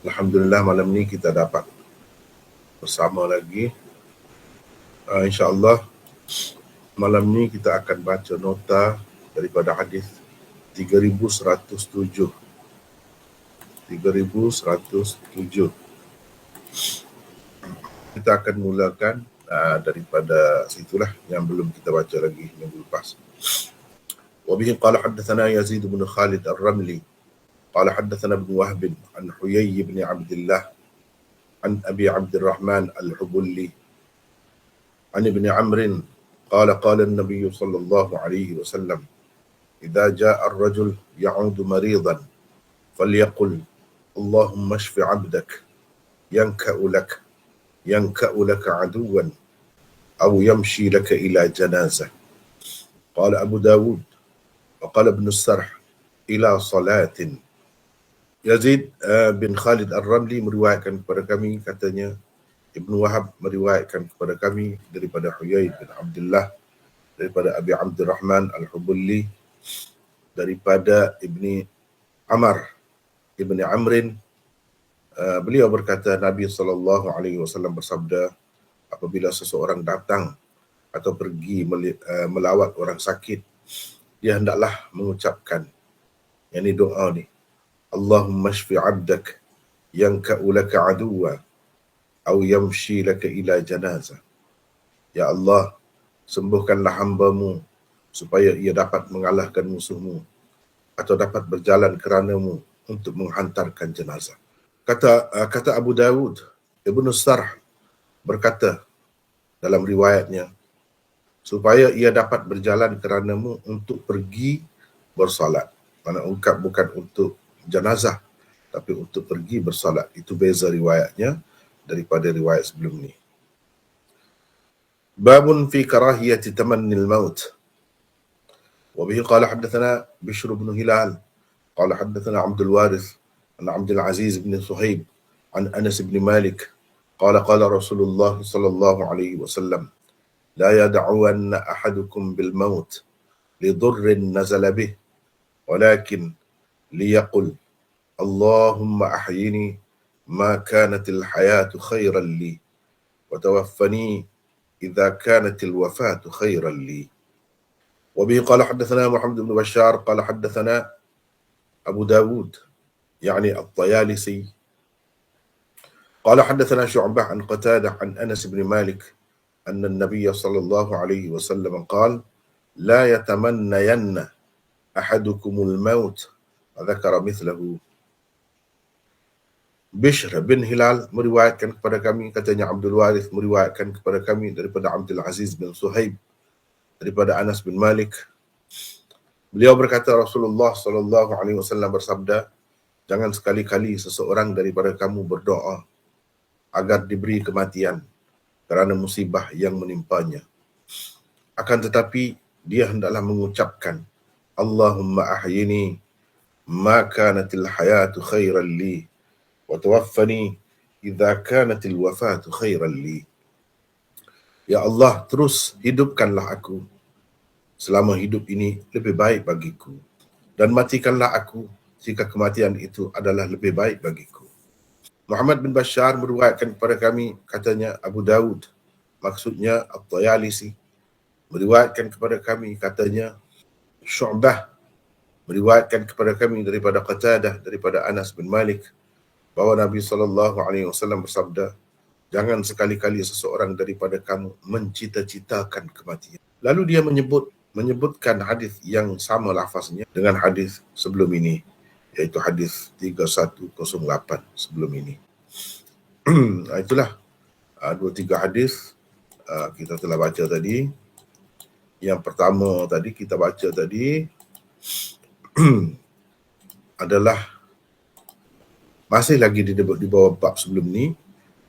Alhamdulillah malam ni kita dapat bersama lagi. InsyaAllah malam ni kita akan baca nota daripada hadis 3107. 3107. Kita akan mulakan daripada situlah yang belum kita baca lagi minggu lepas. Wabihi qala haddathana Yazid bin Khalid Ar-Ramli qala haddathana ibn Wahb an Huyay bin Abdullah an Abi Abdurrahman Al-Hubulli an Ibn Amr قال النبي صلى الله عليه وسلم إذا جاء الرجل يعود مريضا فليقل اللهم اشف عبدك ينكأ لك عدوا أو يمشي لك إلى جنازة. قال أبو داود وقال ابن السرح إلى صلاة. Yazid bin Khalid Ar-Ramli meriwayatkan kepada kami, katanya Ibn Wahab meriwayatkan kepada kami daripada Huyay bin Abdullah, daripada Abi Abdurrahman Al-Hubulli, daripada Ibni Amrin. Beliau berkata, Nabi SAW bersabda, apabila seseorang datang atau pergi melawat orang sakit, dia hendaklah mengucapkan yang ini doa ni, Allahumma shfi abdak yanka'u laka aduwa au yamshi laka ila janazah. Ya Allah, sembuhkanlah hamba-Mu supaya ia dapat mengalahkan musuhmu atau dapat berjalan kerana-Mu untuk menghantarkan jenazah. Kata Abu Dawud, Ibn Sarh berkata dalam riwayatnya, supaya ia dapat berjalan kerana-Mu untuk pergi bersolat. Mana ungkap bukan untuk jenazah, tapi untuk pergi bersolat. Itu beza riwayatnya daripada riwayat sebelum ni. Babun fi karahiyati tamannil maut. Wabihi qala haddathana Bishr bin Hilal qala haddathana Abdul Warith an Abdul Aziz bin Suhaib an Anas bin Malik qala Rasulullah sallallahu alaihi wasallam la yad'uwanna ahadukum bil maut lidurrin nazala bih walakin liyaqul Allahumma ahyini ما كانت الحياة خيرا لي وتوفني إذا كانت الوفاة خيرا لي. وبه قال حدثنا محمد بن بشار قال حدثنا أبو داود يعني الطيالسي قال حدثنا شعبة عن قتادة عن أنس بن مالك أن النبي صلى الله عليه وسلم قال لا يتمنين أحدكم الموت وذكر مثله. Bishr bin Hilal meriwayatkan kepada kami, katanya Abdul Warith meriwayatkan kepada kami daripada Abdul Aziz bin Suhaib, daripada Anas bin Malik. Beliau berkata, Rasulullah SAW bersabda, jangan sekali-kali seseorang daripada kamu berdoa agar diberi kematian kerana musibah yang menimpanya. Akan tetapi dia hendaklah mengucapkan, Allahumma ahyini ma kanatil hayatu khairan li wa tawaffani idza kanatil wafatu khairan li. Ya Allah, terus hidupkanlah aku selama hidup ini lebih baik bagiku, dan matikanlah aku jika kematian itu adalah lebih baik bagiku. Muhammad bin Bashar meriwayatkan kepada kami, katanya Abu Dawud, maksudnya At-Tayalisi, meriwayatkan kepada kami, katanya Syu'bah meriwayatkan kepada kami daripada Qatadah, daripada Anas bin Malik, bahawa Nabi SAW bersabda, jangan sekali-kali seseorang daripada kamu mencita-citakan kematian. Lalu dia menyebutkan hadis yang sama lafaznya dengan hadis sebelum ini, iaitu hadis 3108 sebelum ini. Itulah 2-3 hadis kita telah baca tadi. Yang pertama tadi kita baca tadi adalah masih lagi di bawah bab sebelum ni,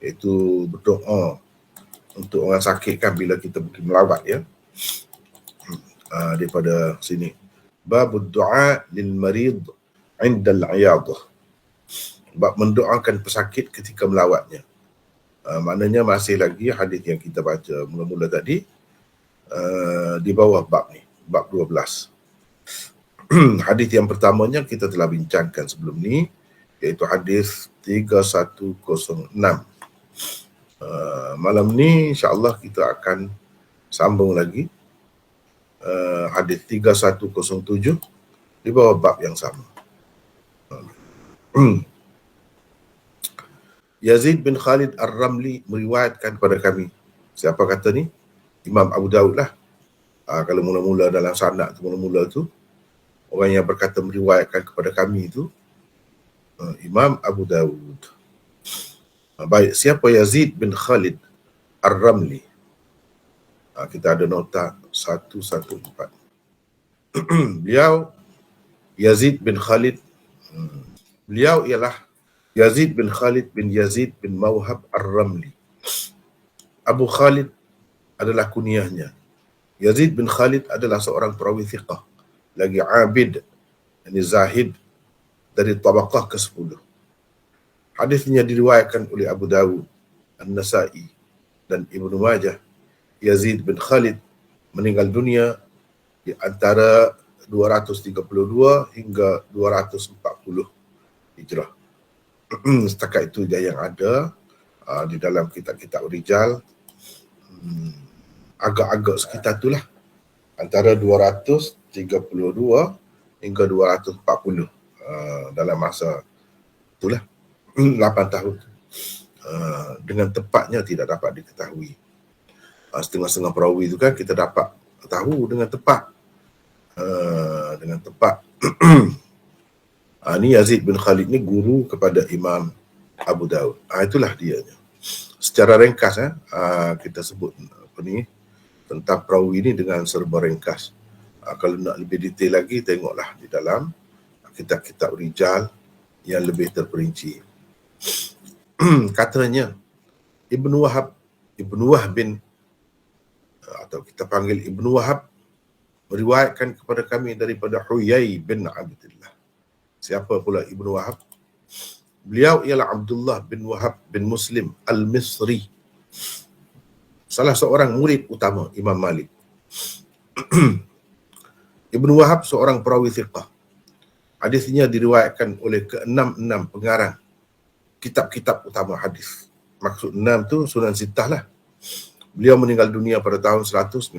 iaitu berdoa untuk orang sakit kan bila kita pergi melawat ya. Daripada sini, bab doa lil marid inda al-iyadah, bab mendoakan pesakit ketika melawatnya. Maknanya masih lagi hadis yang kita baca mula-mula tadi di bawah bab ni, bab 12. Hadis yang pertamanya kita telah bincangkan sebelum ni, iaitu hadis 3106. Malam ni insya-Allah kita akan sambung lagi hadis 3107 di bawah bab yang sama. Yazid bin Khalid Ar-Ramli meriwayatkan kepada kami. Siapa kata ni? Imam Abu Daud lah. Kalau mula-mula dalam sanad tu, mula-mula tu orang yang berkata meriwayatkan kepada kami itu Imam Abu Daud. Baik, siapa Yazid bin Khalid Ar-Ramli? Kita ada nota 114. Beliau Yazid bin Khalid, beliau ialah Yazid bin Khalid bin Yazid bin Mawhab Ar-Ramli. Abu Khalid adalah kunyahnya. Yazid bin Khalid adalah seorang perawi thiqah, lagi abid, ini zahid, dari tabaqah ke-10. Hadisnya diriwayatkan oleh Abu Dawud, An-Nasa'i dan Ibnu Majah. Yazid bin Khalid meninggal dunia di antara 232 hingga 240 Hijrah. Setakat itu dia yang ada di dalam kitab-kitab rijal. Agak-agak sekitar itulah, antara 232 hingga 240 dalam masa itulah, 8 tahun. Dengan tepatnya tidak dapat diketahui. Setengah-setengah perawi itu kan kita dapat tahu dengan tepat. Ni Yazid bin Khalid ni guru kepada Imam Abu Daud. Itulah dianya. Secara ringkas kita sebut tentang perawi ini dengan serba ringkas. Kalau nak lebih detail lagi, tengoklah di dalam kitab-kitab rijal yang lebih terperinci. Katanya Ibnu Wahab bin, atau kita panggil Ibnu Wahab, meriwayatkan kepada kami daripada Huyai bin Abdullah. Siapa pula Ibnu Wahab? Beliau ialah Abdullah bin Wahab bin Muslim Al-Misri, salah seorang murid utama Imam Malik. Ibnu Wahab seorang perawi thiqah. Hadisnya diriwayatkan oleh ke-6 pengarang kitab-kitab utama hadis. Maksud 6 tu Sunan Sittah lah. Beliau meninggal dunia pada tahun 199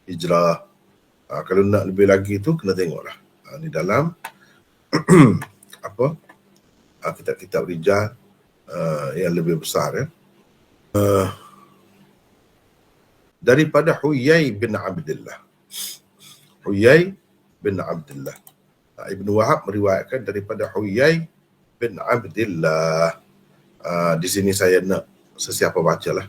Hijrah. Kalau nak lebih lagi tu kena tengoklah di dalam kitab-kitab rijal yang lebih besar daripada Huyai bin Abdullah. Huyai bin Abdullah. Ibnu Wahab meriwayatkan daripada Huyai bin Abdullah. Di sini saya nak sesiapa bacalah.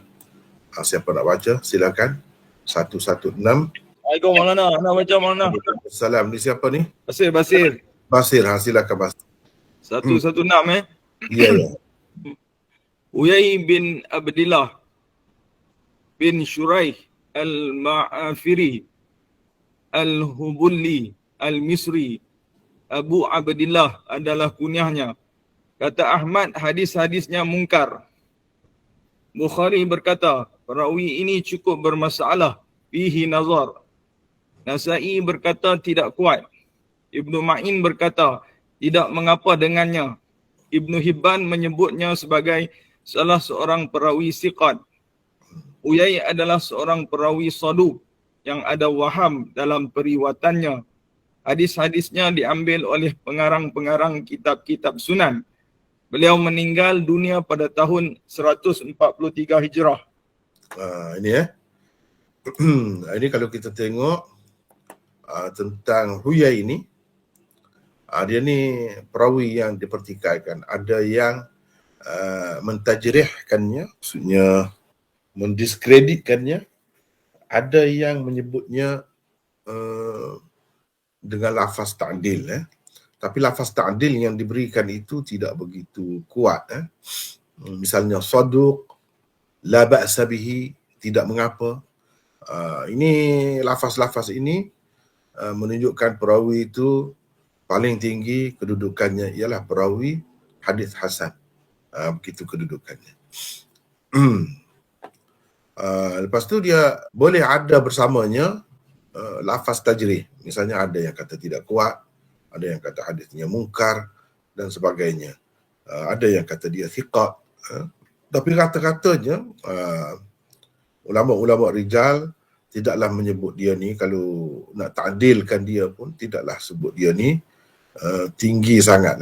Siapa nak baca silakan. 116. Assalamualaikum Maulana. Nak baca Maulana. Salam. Ni siapa ni? Basir. Silakan Basir. 116 Ya. Uyai bin Abdillah bin Shuraih Al-Ma'afiri Al-Hubulli Al-Misri Abu Abdillah adalah kunyahnya. Kata Ahmad, hadis-hadisnya mungkar. Bukhari berkata, perawi ini cukup bermasalah, fihi nazar. Nasa'i berkata tidak kuat. Ibnu Ma'in berkata tidak mengapa dengannya. Ibnu Hibban menyebutnya sebagai salah seorang perawi siqat. Uyai adalah seorang perawi saduq yang ada waham dalam periwatannya. Hadis-hadisnya diambil oleh pengarang-pengarang kitab-kitab sunan. Beliau meninggal dunia pada tahun 143 Hijrah. Ini kalau kita tengok tentang Huyai ini, dia ni perawi yang dipertikaikan. Ada yang mentajrihkannya, maksudnya mendiskreditkannya. Ada yang menyebutnya dengan lafaz ta'dil. Tapi lafaz ta'dil yang diberikan itu tidak begitu kuat. Misalnya saduq, la ba'sa bihi, tidak mengapa. Ini lafaz-lafaz ini menunjukkan perawi itu paling tinggi kedudukannya ialah perawi hadis hasan. Begitu kedudukannya. Lepas tu dia boleh ada bersamanya lafaz tajrih. Misalnya ada yang kata tidak kuat, ada yang kata hadisnya mungkar dan sebagainya. Ada yang kata dia thiqah, tapi kata-katanya ulama-ulama rijal tidaklah menyebut dia ni, kalau nak ta'dilkan dia pun tidaklah sebut dia ni tinggi sangat,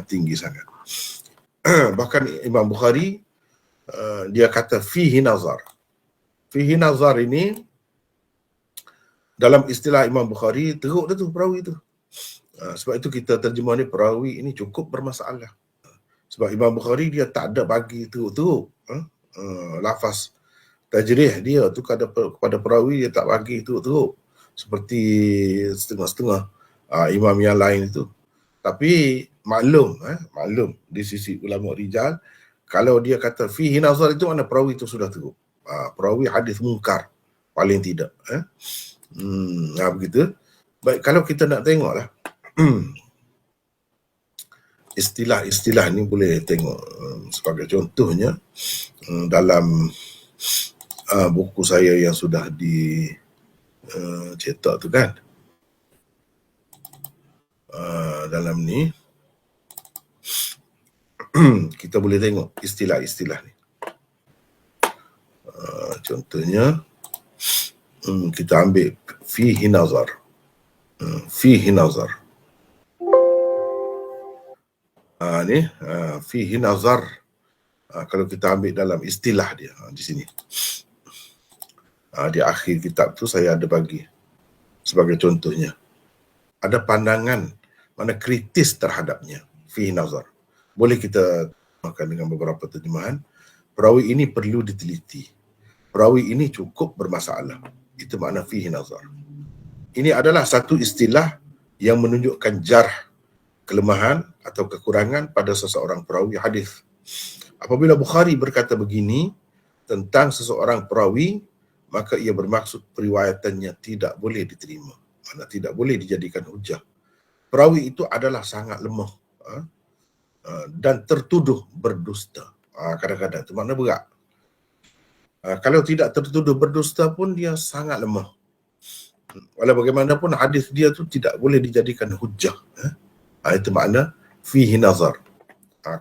tinggi sangat. Bahkan Imam Bukhari dia kata fihi nazar. Fihi nazar ini dalam istilah Imam Bukhari teruk dah tu perawi tu. Sebab itu kita terjemah ni perawi ini cukup bermasalah. Sebab Imam Bukhari dia tak ada bagi teruk-teruk. Lafaz tajrih dia tu kepada perawi dia tak bagi teruk-teruk. Seperti setengah-setengah imam yang lain itu. Tapi maklum di sisi ulama rijal, kalau dia kata fihi nazar itu mana perawi itu sudah teruk. Perawi hadis mungkar paling tidak. Begitu. Baik, kalau kita nak tengoklah istilah-istilah ni boleh tengok sebagai contohnya dalam buku saya yang sudah dicetak tu kan. Dalam ni kita boleh tengok istilah-istilah ni. Contohnya kita ambil fihi nazar. Fihi nazar. Fihi nazar. Kalau kita ambil dalam istilah dia di sini. Di akhir kitab tu saya ada bagi sebagai contohnya. Ada pandangan mana kritis terhadapnya. Fihi nazar. Boleh kita makan dengan beberapa terjemahan. Perawi ini perlu diteliti. Perawi ini cukup bermasalah. Itu makna fihi nazar. Ini adalah satu istilah yang menunjukkan jarh, kelemahan atau kekurangan pada seseorang perawi hadis. Apabila Bukhari berkata begini tentang seseorang perawi, maka ia bermaksud periwayatannya tidak boleh diterima. Maksudnya tidak boleh dijadikan hujah. Perawi itu adalah sangat lemah dan tertuduh berdusta. Kadang-kadang itu makna berat. Kalau tidak tertuduh berdusta pun dia sangat lemah. Walau bagaimanapun hadis dia tu tidak boleh dijadikan hujah. Itu makna fihi nazar.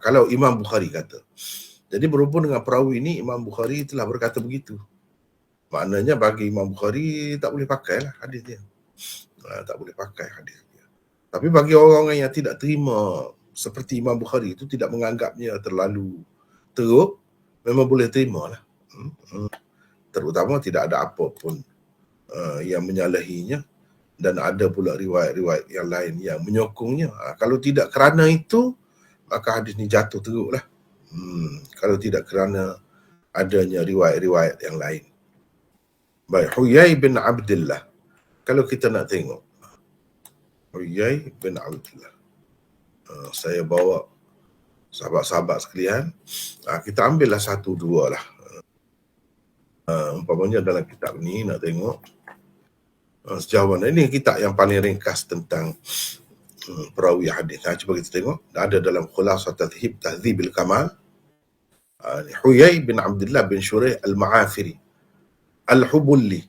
Kalau Imam Bukhari kata. Jadi berhubung dengan perawi ini, Imam Bukhari telah berkata begitu. Maknanya bagi Imam Bukhari tak boleh pakailah hadis dia. Tak boleh pakai hadis dia. Tapi bagi orang-orang yang tidak terima seperti Imam Bukhari itu, tidak menganggapnya terlalu teruk, memang boleh terima lah. Terutama tidak ada apa pun yang menyalahinya, dan ada pula riwayat-riwayat yang lain yang menyokongnya. Kalau tidak kerana itu, maka hadis ni jatuh teruk lah. Kalau tidak kerana adanya riwayat-riwayat yang lain. Baik, Huyai bin Abdullah. Kalau kita nak tengok Huyai bin Abdullah, saya bawa sahabat-sahabat sekalian, kita ambillah satu dua lah. Umpamanya dalam kitab ni nak tengok sejauh mana ini kitab yang paling ringkas tentang perawi hadis. Cuba kita tengok. Ada dalam Khulasah Tahdzibil Kamal. Huyai bin Abdullah bin Shuraih Al-Ma'afiri Al-Hubulli,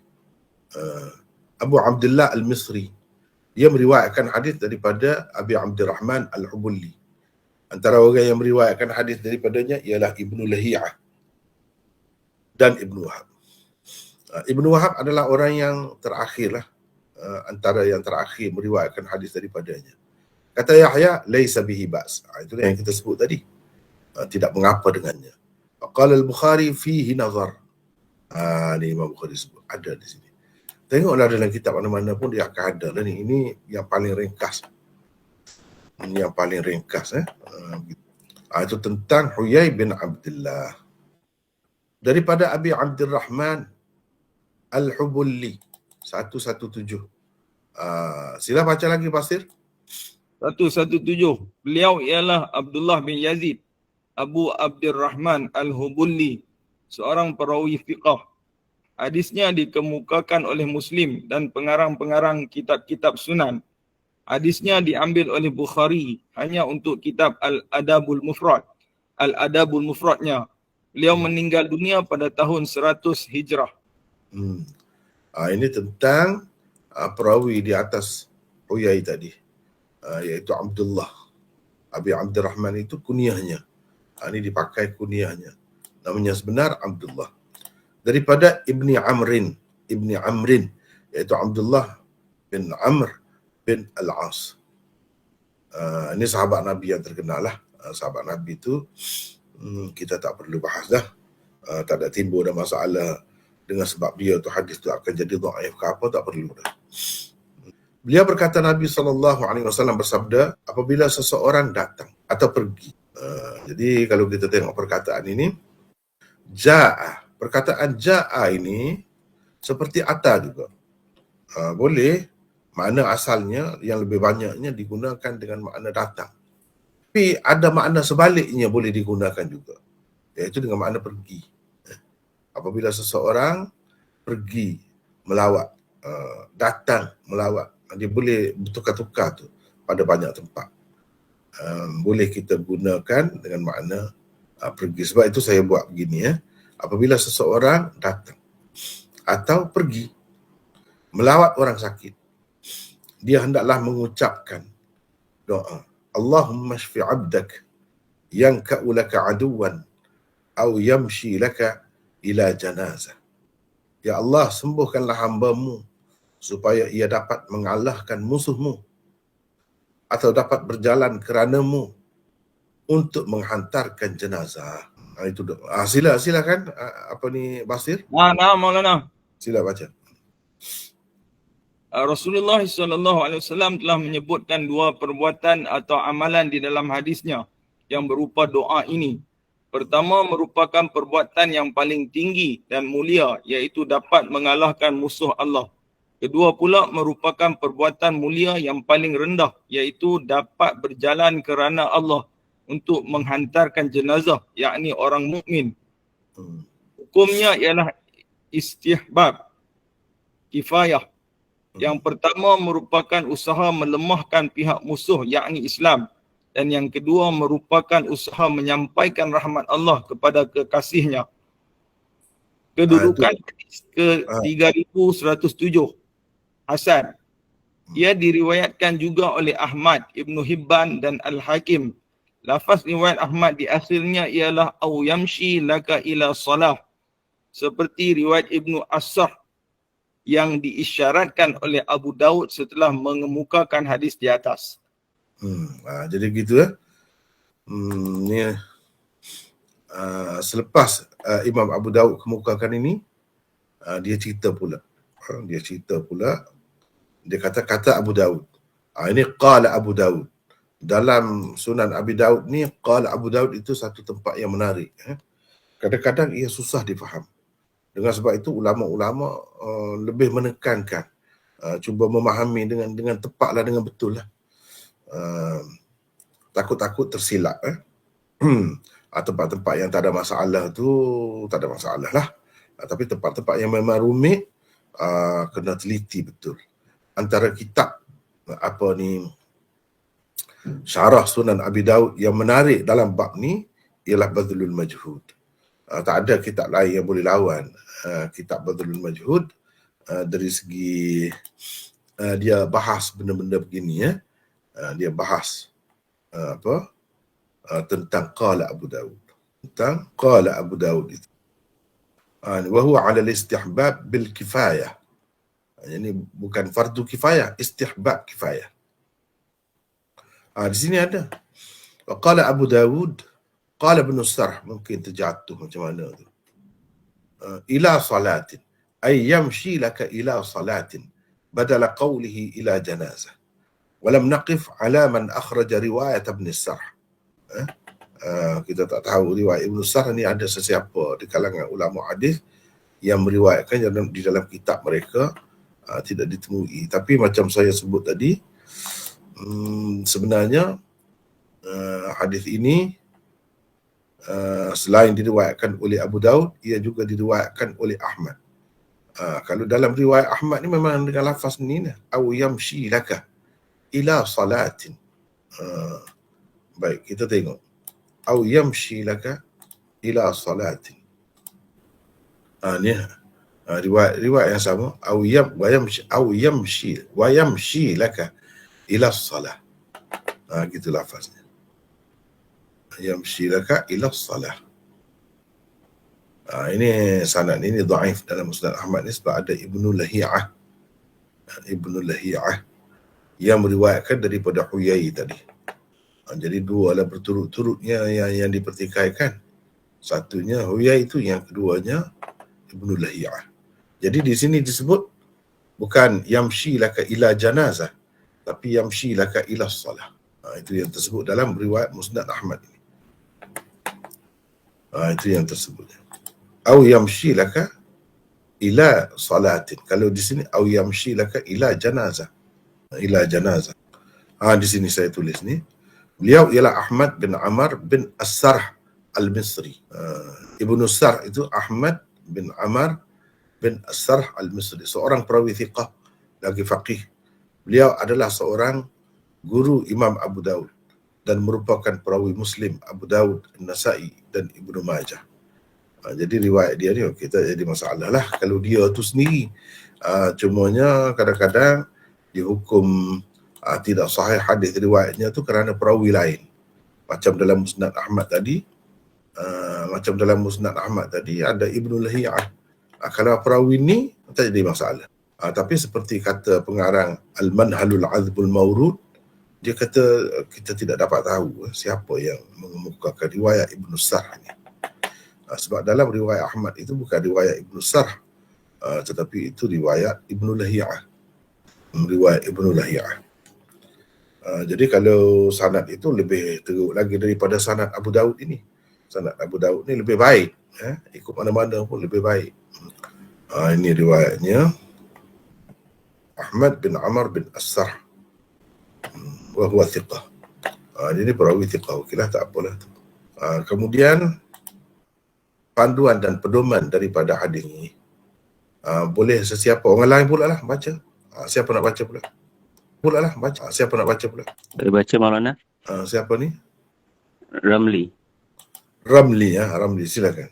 Abu Abdullah Al-Misri. Dia meriwayatkan hadis daripada Abi Abdurrahman Al-Hubulli. Antara orang yang meriwayatkan hadis daripadanya ialah Ibnu Lahiyah dan Ibnu Wahab. Ibnu Wahab adalah orang yang terakhir lah, antara yang terakhir meriwayatkan hadis daripadanya. Kata Yahya, laisa bihi ba's. Itulah yang kita sebut tadi. Tidak mengapa dengannya. Qala al-Bukhari fihi nazar. Ni Imam Bukhari sebut. Ada di sini. Tengoklah dalam kitab mana-mana pun dia akan ada. Dan ini yang paling ringkas. Ini yang paling ringkas. Itu tentang Huyai bin Abdullah. Daripada Abi Abdurrahman Al-Hubulli 117. Sila baca lagi Pasir. 117. Beliau ialah Abdullah bin Yazid Abu Abdurrahman Al-Hubulli, seorang perawi fiqh. Hadisnya dikemukakan oleh Muslim dan pengarang-pengarang kitab-kitab sunan. Hadisnya diambil oleh Bukhari hanya untuk kitab Al-Adabul Mufrad. Al-Adabul Mufradnya. Beliau meninggal dunia pada tahun 100 Hijrah. Ini tentang perawi di atas Huyai tadi, iaitu Abdullah. Abi Abdurrahman itu kunyahnya. Ini dipakai kunyahnya. Namanya sebenar Abdullah. Daripada Ibni Amrin, iaitu Abdullah bin Amr bin Al-As. Ini sahabat Nabi yang terkenal lah. Sahabat Nabi itu kita tak perlu bahas dah. Tak ada timbul dah masalah dengan sebab dia tu hadis tu akan jadi dhaif ke apa, tak perlu dah. Beliau berkata, Nabi SAW bersabda, apabila seseorang datang atau pergi. Jadi kalau kita tengok perkataan ini, ja'a. Perkataan ja'a ini seperti ata juga. Boleh, makna asalnya yang lebih banyaknya digunakan dengan makna datang. Tapi ada makna sebaliknya boleh digunakan juga, iaitu dengan makna pergi. Apabila seseorang pergi melawat, datang melawat, dia boleh bertukar-tukar tu pada banyak tempat. Boleh kita gunakan dengan makna pergi. Sebab itu saya buat begini ya. Apabila seseorang datang atau pergi melawat orang sakit, dia hendaklah mengucapkan doa, Allahumma shfi 'abdak yanka'u laka 'aduwan aw yamshi laka ila janazah. Ya Allah, sembuhkanlah hamba-Mu supaya ia dapat mengalahkan musuh-Mu atau dapat berjalan kerana-Mu untuk menghantarkan jenazah. Itu doa. Silakan apa ni Basir? Nah, Maulana. Sila baca. Rasulullah SAW telah menyebutkan dua perbuatan atau amalan di dalam hadisnya yang berupa doa ini. Pertama, merupakan perbuatan yang paling tinggi dan mulia, iaitu dapat mengalahkan musuh Allah. Kedua pula merupakan perbuatan mulia yang paling rendah, iaitu dapat berjalan kerana Allah untuk menghantarkan jenazah, yakni orang mukmin. Hukumnya ialah istihbab, kifayah. Yang pertama merupakan usaha melemahkan pihak musuh, yakni Islam. Dan yang kedua merupakan usaha menyampaikan rahmat Allah kepada kekasihnya. Kedudukan ke 3107. Hasan. Ia diriwayatkan juga oleh Ahmad, Ibnu Hibban dan Al-Hakim. Lafaz riwayat Ahmad di akhirnya ialah au yamshi laka ila salah. Seperti riwayat Ibnu As-Sah yang diisyaratkan oleh Abu Daud setelah mengemukakan hadis di atas. Jadi gitu ya. Ni selepas Imam Abu Daud kemukakan ini, dia cerita pula. Dia kata Abu Daud. Ini qala Abu Daud. Dalam Sunan Abi Daud ni, qala Abu Daud itu satu tempat yang menarik. Kadang-kadang ia susah difaham. Dengan sebab itu ulama-ulama lebih menekankan, cuba memahami dengan tepatlah, dengan betul lah. Takut-takut tersilap. Tempat-tempat yang tak ada masalah tu tak ada masalah lah. Tapi tempat-tempat yang memang rumit, kena teliti betul. Antara kitab syarah Sunan Abi Daud yang menarik dalam bab ni ialah Badlul Majhud. Tak ada kitab lain yang boleh lawan kitab Badlul Majhud dari segi dia bahas benda-benda begini ya. Dia bahas tentang qala Abu Daud. Tentang qala Abu Daud itu. Wa huwa 'ala al-istihbab bil kifayah. Ini bukan fardu kifayah, istihbab kifayah. Di sini ada. Wa qala Abu Daud, qala Ibn Sarh, mungkin terjatuh macam mana tu. Ila salatin, ay yamshi laka ila salatin, badala qawlihi ila janazah. Walam naqif ala man akhraja riwayat Ibn Sarh. Kita tak tahu riwayat Ibn Sarh ni ada sesiapa di kalangan ulama hadis yang meriwayatkan di dalam kitab mereka, tidak ditemui. Tapi macam saya sebut tadi, sebenarnya hadis ini selain diriwayatkan oleh Abu Daud, ia juga diriwayatkan oleh Ahmad. Kalau dalam riwayat Ahmad ni memang dengan lafaz ni, au yamshi laka ila salatin. Baik, kita tengok. Au yamshi laka ila salatin. Ni riwayat yang sama. Au yamshi laka ila salah. Gitu lafaznya. Yamshi laka ila salah. Ini sanad ini dhaif dalam Musnad Ahmad ni sebab ada Ibnu Lahiyah. Ibnu Lahiyah yang meriwayatkan daripada Huyai tadi. Jadi dua lah berturut-turutnya yang dipertikaikan. Satunya Huyai itu, yang keduanya Ibnu Lahiyah. Jadi di sini disebut bukan yamshi laka ila janazah, tapi yamshi laka ila salah. Itu yang tersebut dalam riwayat Musnad Ahmad ini. Itu yang tersebut. Au yamshi laka ila salatin. Kalau di sini au yamshi laka ila janazah. Ila janazah. Di sini saya tulis ni. Beliau ialah Ahmad bin Amr bin As-Sarh Al-Misri. Ibnu Sarh itu Ahmad bin Amr bin As-Sarh Al-Misri, seorang perawi thiqah, lagi faqih. Beliau adalah seorang guru Imam Abu Daud dan merupakan perawi Muslim, Abu Daud, An-Nasa'i dan Ibnu Majah. Jadi riwayat dia ni kita jadi masalah lah kalau dia tu sendiri. Cumanya kadang-kadang dihukum tidak sahih hadis riwayatnya tu kerana perawi lain. Macam dalam Musnad Ahmad tadi, ada Ibnu Lahiyah. Kalau perawi ni tak jadi masalah. Tapi seperti kata pengarang Al-Manhalul Azbul Mawrud, dia kata kita tidak dapat tahu siapa yang mengemukakan riwayat Ibnu Sarh ni. Sebab dalam riwayat Ahmad itu bukan riwayat Ibnu Sarh, tetapi itu riwayat Ibnu Lahiyah. Riwayat Ibnu Lahiyah. Jadi kalau sanad itu lebih teruk lagi daripada sanad Abu Daud ini. Sanad Abu Daud ni lebih baik. Ikut mana-mana pun lebih baik. Ini riwayatnya Ahmad bin Amr bin As-Sarh. Wa huwa thiqah. Ini perawi thiqah. Okeylah, tak apalah tu. Kemudian panduan dan pedoman daripada hadis ini. Boleh sesiapa, orang lain pula lah baca. Siapa nak baca pula? Siapa nak baca pula? Boleh baca Maulana? Siapa ni? Ramli. Ramli, silakan.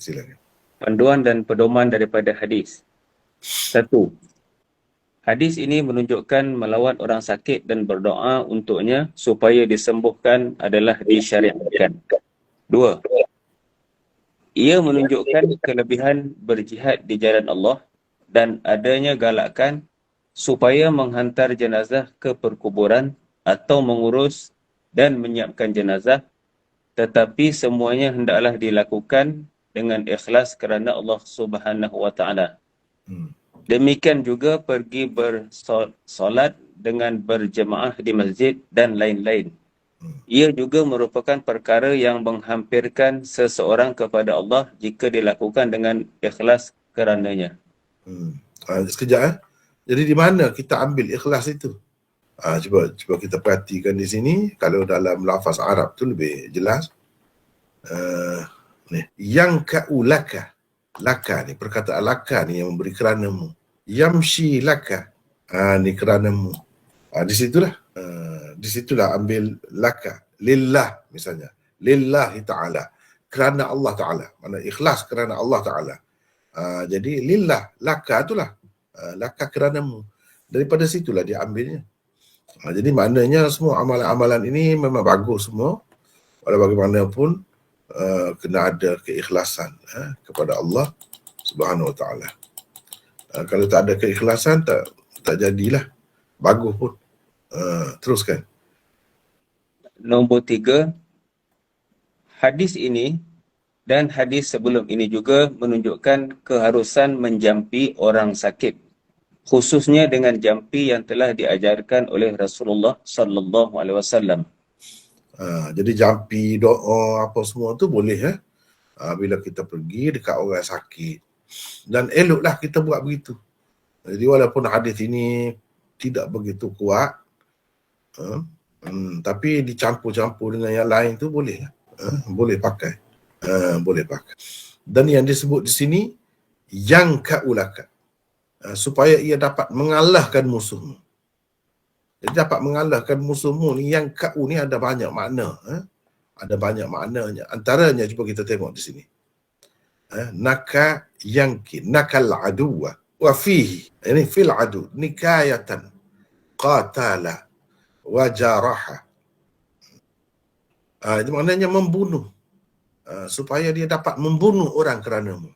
Panduan dan pedoman daripada hadis. 1. Hadis ini menunjukkan melawat orang sakit dan berdoa untuknya supaya disembuhkan adalah disyariatkan. 2. Ia menunjukkan kelebihan berjihad di jalan Allah dan adanya galakan supaya menghantar jenazah ke perkuburan atau mengurus dan menyiapkan jenazah, tetapi semuanya hendaklah dilakukan dengan ikhlas kerana Allah Subhanahu wa taala. Demikian juga pergi bersolat dengan berjemaah di masjid dan lain-lain. Ia juga merupakan perkara yang menghampirkan seseorang kepada Allah jika dilakukan dengan ikhlas kerananya. Sekejap. Jadi di mana kita ambil ikhlas itu? Cuba kita perhatikan di sini. Kalau dalam lafaz Arab tu lebih jelas. Yang ka'ulaka. Laka ni, perkataan laka ni yang memberi keranamu. Yamshi laka. Ni keranamu. Disitulah ambil laka. Lillah misalnya. Lillahi ta'ala. Kerana Allah Ta'ala. Mana ikhlas kerana Allah Ta'ala. Jadi lillah. Laka itulah. Laka keranamu. Daripada situlah dia ambilnya. Jadi maknanya semua amalan-amalan ini memang bagus semua. Walau bagaimanapun kena ada keikhlasan kepada Allah Subhanahu Wa Taala. Kalau tak ada keikhlasan tak jadilah bagus pun. Teruskan. Nombor 3, hadis ini dan hadis sebelum ini juga menunjukkan keharusan menjampi orang sakit, khususnya dengan jampi yang telah diajarkan oleh Rasulullah sallallahu alaihi wasallam. Jadi jampi, doa, apa semua tu boleh bila kita pergi dekat orang sakit. Dan eloklah kita buat begitu. Jadi walaupun hadis ini tidak begitu kuat, tapi dicampur-campur dengan yang lain tu boleh. Boleh pakai. Boleh pakai. Dan yang disebut di sini yang ka'ulaka, supaya ia dapat mengalahkan musuhmu. Jadi dapat mengalahkan musuhmu ni, yang ka'u ni ada banyak makna. Ada banyak maknanya. Antaranya cuba kita tengok di sini. Naka yanki, nakal aduwa wa fihi. Ini fil adu, nikayatan, qatala, wa jaraha. Itu maknanya membunuh. supaya dia dapat membunuh orang keranamu,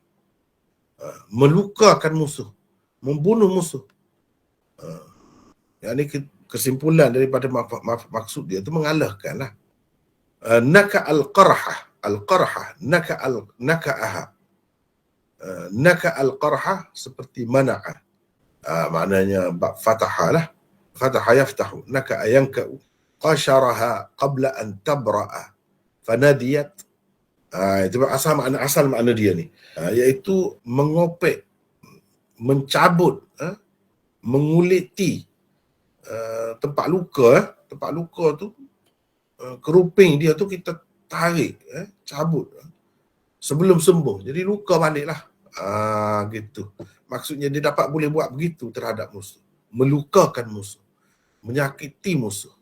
melukakan musuh, membunuh musuh. Yang ini kesimpulan daripada maksud dia itu mengalahkanlah. Naka al-qarha, naka'aha. Naka al-qarha seperti mana'a. Maknanya fataha lah. Fataha yaftahu. Naka yanka'u. Qasharaha qabla an tabra'a. Fanadiyat. Itu asal makna dia ni. Iaitu mengopek, mencabut, menguliti tempat luka. Tempat luka tu, keruping dia tu kita tarik, cabut sebelum sembuh. Jadi luka baliklah. Gitu. Maksudnya dia dapat boleh buat begitu terhadap musuh. Melukakan musuh. Menyakiti musuh.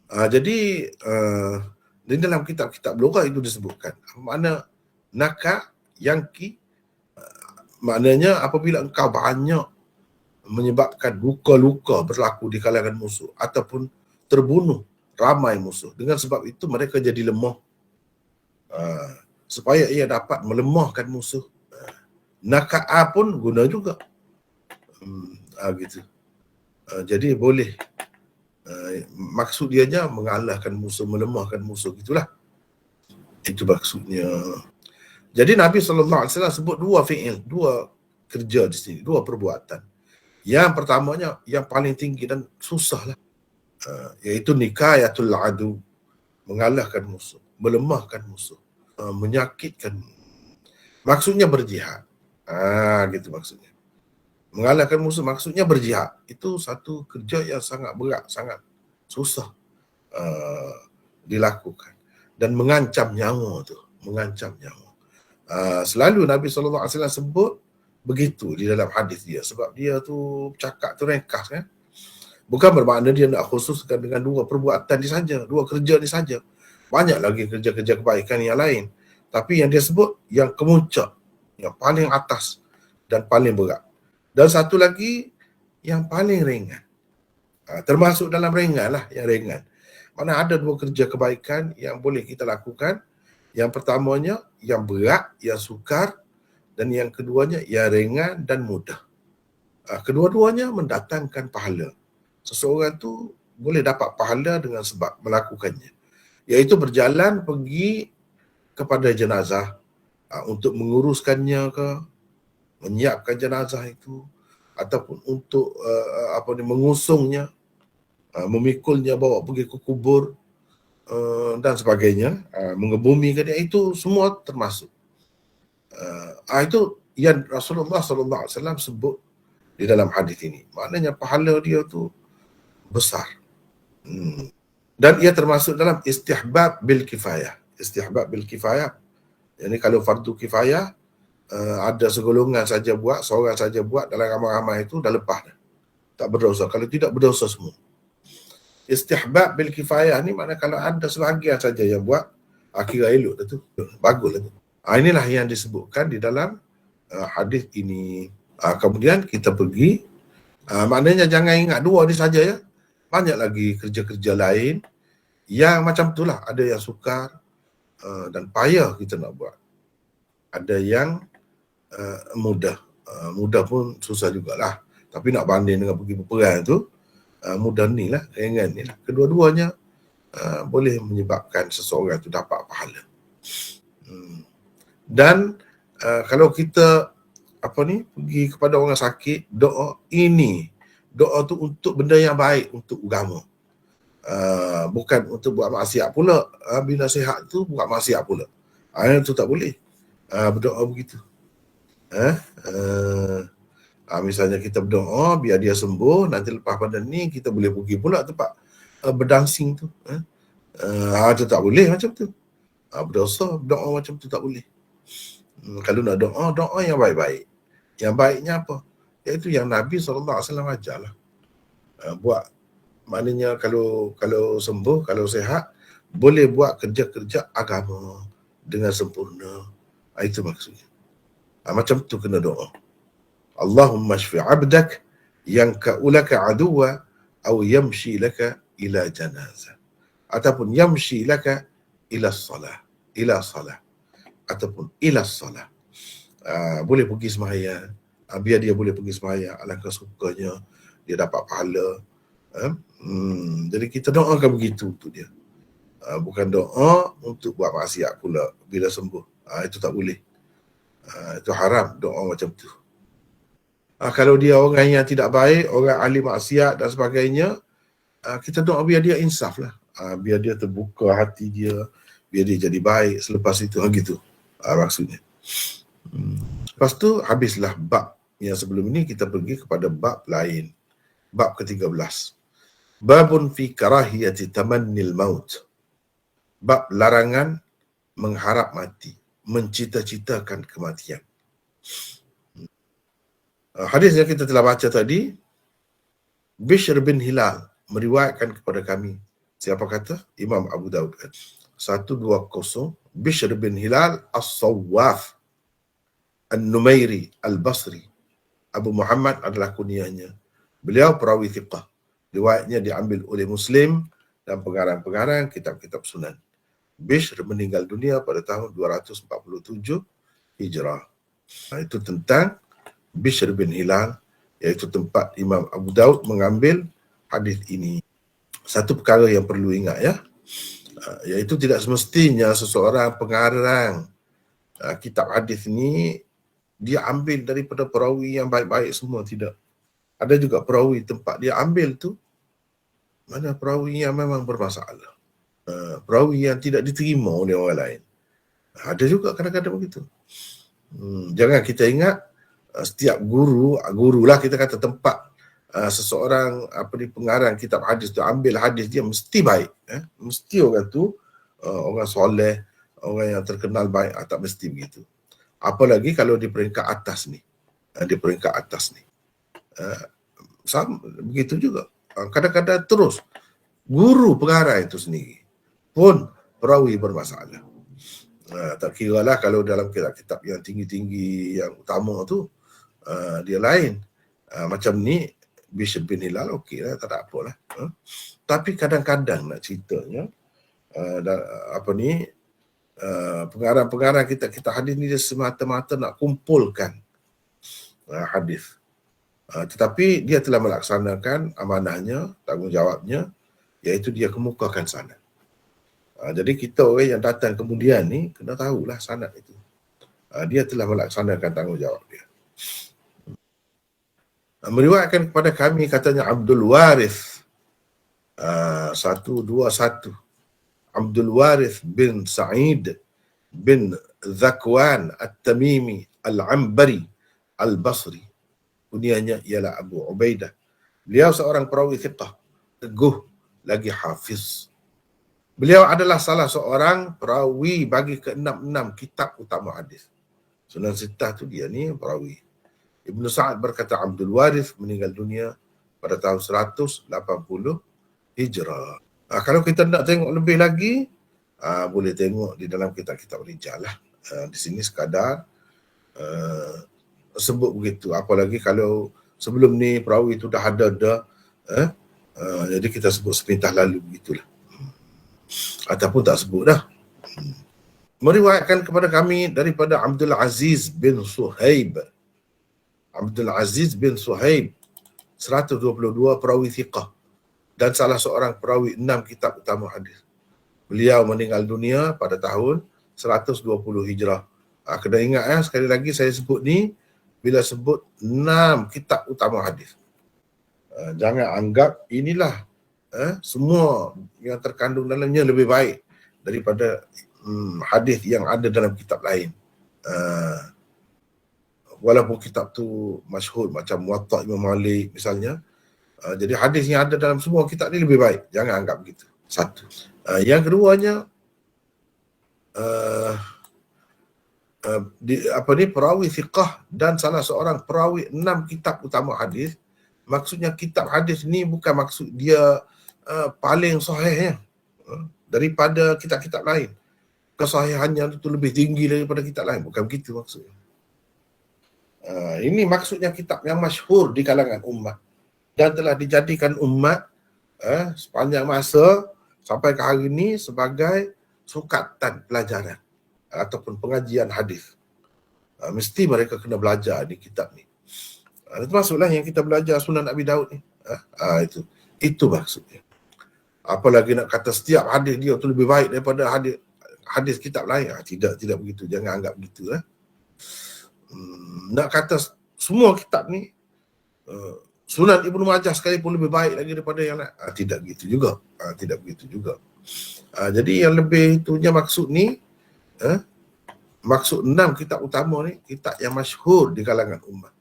Jadi di dalam kitab-kitab lugah itu disebutkan. Makna naka, yangki, maknanya apabila engkau banyak menyebabkan luka-luka berlaku di kalangan musuh ataupun terbunuh ramai musuh. Dengan sebab itu mereka jadi lemah. Supaya ia dapat melemahkan musuh. Naka'a pun guna juga. Gitu. Jadi boleh. Maksud dianya mengalahkan musuh, melemahkan musuh, gitulah. Itu maksudnya. Jadi Nabi SAW sebut dua fi'il, dua kerja di sini, dua perbuatan. Yang pertamanya yang paling tinggi dan susah lah, iaitu nikayatul adu, mengalahkan musuh, melemahkan musuh, menyakitkan. Maksudnya berjihad. Gitu maksudnya. Mengalahkan musuh maksudnya berjihad. Itu satu kerja yang sangat berat, sangat susah dilakukan. Dan mengancam nyawa tu. Mengancam nyawa. Selalu Nabi SAW sebut begitu di dalam hadis dia. Sebab dia tu cakap tu ringkas kan. Bukan bermakna dia nak khususkan dengan dua perbuatan ni saja, dua kerja ni saja. Banyak lagi kerja-kerja kebaikan yang lain. Tapi yang dia sebut yang kemuncak, yang paling atas dan paling berat. Dan satu lagi yang paling ringan. Termasuk dalam ringan lah, yang ringan. Mana ada dua kerja kebaikan yang boleh kita lakukan. Yang pertamanya yang berat, yang sukar, dan yang keduanya yang ringan dan mudah. Kedua-duanya mendatangkan pahala. Seseorang tu boleh dapat pahala dengan sebab melakukannya. Iaitu berjalan pergi kepada jenazah untuk menguruskannya ke, menyiapkan jenazah itu, ataupun untuk mengusungnya, memikulnya, bawa pergi ke kubur dan sebagainya, mengebumikan dia, itu semua termasuk. Itu yang Rasulullah SAW sebut di dalam hadis ini. Maknanya pahala dia tu besar. Dan ia termasuk dalam istihbab bil kifayah. Istihbab bil kifayah. Jadi kalau fardu kifayah, ada segolongan saja buat, seorang saja buat, dalam ramai-ramai itu dah lepas dah. Tak berdosa. Kalau tidak, berdosa semua. Istihbab bil kifayah ni makna kalau ada sebahagian saja yang buat, kira elok dah tu. Bagus lah tu. Inilah yang disebutkan di dalam hadis ini. Kemudian kita pergi, maknanya jangan ingat dua ni saja ya. Banyak lagi kerja-kerja lain yang macam itulah. Ada yang sukar dan payah kita nak buat. Ada yang mudah. Mudah pun susah jugalah. Tapi nak banding dengan pergi berperang tu, mudah ni lah, ringan ni lah. Kedua-duanya boleh menyebabkan seseorang tu dapat pahala. Dan kalau kita pergi kepada orang sakit, doa tu untuk benda yang baik, untuk agama. Bukan untuk buat maksiat pula. Bila sihat tu buat maksiat pula. Itu tak boleh. Berdoa begitu. Misalnya kita berdoa biar dia sembuh, nanti lepas pada ni kita boleh pergi pula tempat berdancing tu. Itu tak boleh macam tu. Berdosa, doa macam tu tak boleh. Kalau nak doa yang baik-baik. Yang baiknya apa? Iaitu yang Nabi SAW ajarlah. Buat, maknanya kalau sembuh, kalau sihat, boleh buat kerja-kerja agama dengan sempurna. Itu maksudnya. Macam tu kena doa. Allahumma shfi 'abdak yanka'u laka 'aduwa aw yamshi laka ila janazah. Ataupun yamshi laka ila salah. ila salah ataupun ila salah. Boleh pergi sembahyang, biar dia boleh pergi sembahyang, alangkah sukanya dia dapat pahala. Jadi kita doakan begitu untuk dia. Bukan doa untuk buat maksiat pula bila sembuh. Itu tak boleh. Itu haram doa macam tu. Kalau dia orang yang tidak baik, orang ahli maksiat dan sebagainya, kita doa biar dia insaf lah. Biar dia terbuka hati dia, biar dia jadi baik selepas itu. Gitu maksudnya. Lepas tu habislah bab yang sebelum ini, kita pergi kepada bab lain. Bab ke-13. Babun fi karahiyati tamannil maut. Bab larangan mengharap mati, mencita-citakan kematian. Hadis yang kita telah baca tadi, Bishr bin Hilal meriwayatkan kepada kami. Siapa kata? Imam Abu Daud. 120. Bishr bin Hilal As-Sawwaf An-Numairi Al-Basri. Abu Muhammad adalah kunyahnya. Beliau perawi thiqah. Riwayatnya diambil oleh Muslim dan pengarang-pengarang kitab-kitab sunan. Bishr meninggal dunia pada tahun 247 Hijrah. Itu tentang Bishr bin Hilal, iaitu tempat Imam Abu Daud mengambil hadis ini. Satu perkara yang perlu ingat ya, iaitu tidak semestinya seseorang pengarang kitab hadis ini dia ambil daripada perawi yang baik-baik semua, tidak. Ada juga perawi tempat dia ambil tu mana perawi yang memang bermasalah, perawi yang tidak diterima oleh orang lain. Ada juga kadang-kadang begitu. Jangan kita ingat setiap gurulah kita kata tempat seseorang pengarang kitab hadis tu ambil hadis dia mesti baik. Mesti orang tu orang soleh, orang yang terkenal baik. Tak mesti begitu. Apalagi kalau di peringkat atas ni. Di peringkat atas ni. Sama, begitu juga. Kadang-kadang terus guru pengarang itu sendiri pun perawi bermasalah. Tak kira lah kalau dalam kitab-kitab yang tinggi-tinggi yang utama tu dia lain. Macam ni Bishr bin Hilal okey lah, tak ada apa lah. Tapi kadang-kadang nak ceritanya pengarang-pengarang kita hadis ni dia semata-mata nak kumpulkan hadis. Tetapi dia telah melaksanakan amanahnya, tanggungjawabnya, iaitu dia kemukakan sanad. Jadi kita orang yang datang kemudian ni kena tahulah sanad itu. Dia telah melaksanakan tanggungjawab dia. Meriwayatkan kepada kami katanya Abdul Warith 121. Abdul Warith bin Sa'id bin Zakwan At-Tamimi Al-Ambari Al-Basri. Kunyahnya ialah Abu Ubaidah. Beliau seorang perawi thiqah, teguh lagi hafiz. Beliau adalah salah seorang perawi bagi ke-6 kitab utama hadis. Sunan Sittah tu dia ni perawi. Ibnu Sa'ad berkata Abdul Warith meninggal dunia pada tahun 180 Hijrah. Kalau kita nak tengok lebih lagi, boleh tengok di dalam kitab-kitab rijal lah. Di sini sekadar sebut begitu. Apalagi kalau sebelum ni perawi itu dah ada jadi kita sebut sepintah lalu begitulah. Ataupun tak sebut dah. Meriwayatkan kepada kami daripada Abdul Aziz bin Suhaib. Abdul Aziz bin Suhaib 122 perawi thiqah dan salah seorang perawi 6 kitab utama hadis. Beliau meninggal dunia pada tahun 120 Hijrah. Kena ingat sekali lagi saya sebut ni bila sebut 6 kitab utama hadis. Jangan anggap inilah semua yang terkandung dalamnya lebih baik daripada hadis yang ada dalam kitab lain. Walaupun kitab tu masyhur macam Muwatta' Imam Malik misalnya, jadi hadis yang ada dalam semua kitab ni lebih baik. Jangan anggap begitu. Satu. Yang keduanya perawi thiqah dan salah seorang perawi 6 kitab utama hadis. Maksudnya kitab hadis ni bukan maksud dia paling sahih daripada kitab-kitab lain. Kesahihannya itu lebih tinggi daripada kitab lain. Bukan begitu maksudnya. Ini maksudnya kitab yang masyhur di kalangan umat dan telah dijadikan umat sepanjang masa sampai ke hari ini sebagai sukatan pelajaran. ataupun pengajian hadis. Mesti mereka kena belajar di kitab ni. Termasuklah yang kita belajar Sunan Abi Daud ni. Itu maksudnya. Apalagi nak kata setiap hadis dia tu lebih baik daripada hadis kitab lain. Tidak begitu. Jangan anggap begitu. Nak kata semua kitab ni Sunan Ibnu Majah sekalipun lebih baik lagi daripada yang lain. Tidak begitu juga. Tidak begitu juga. Jadi yang lebih itunya maksud ni, maksud 6 kitab utama ni, kitab yang masyhur di kalangan umat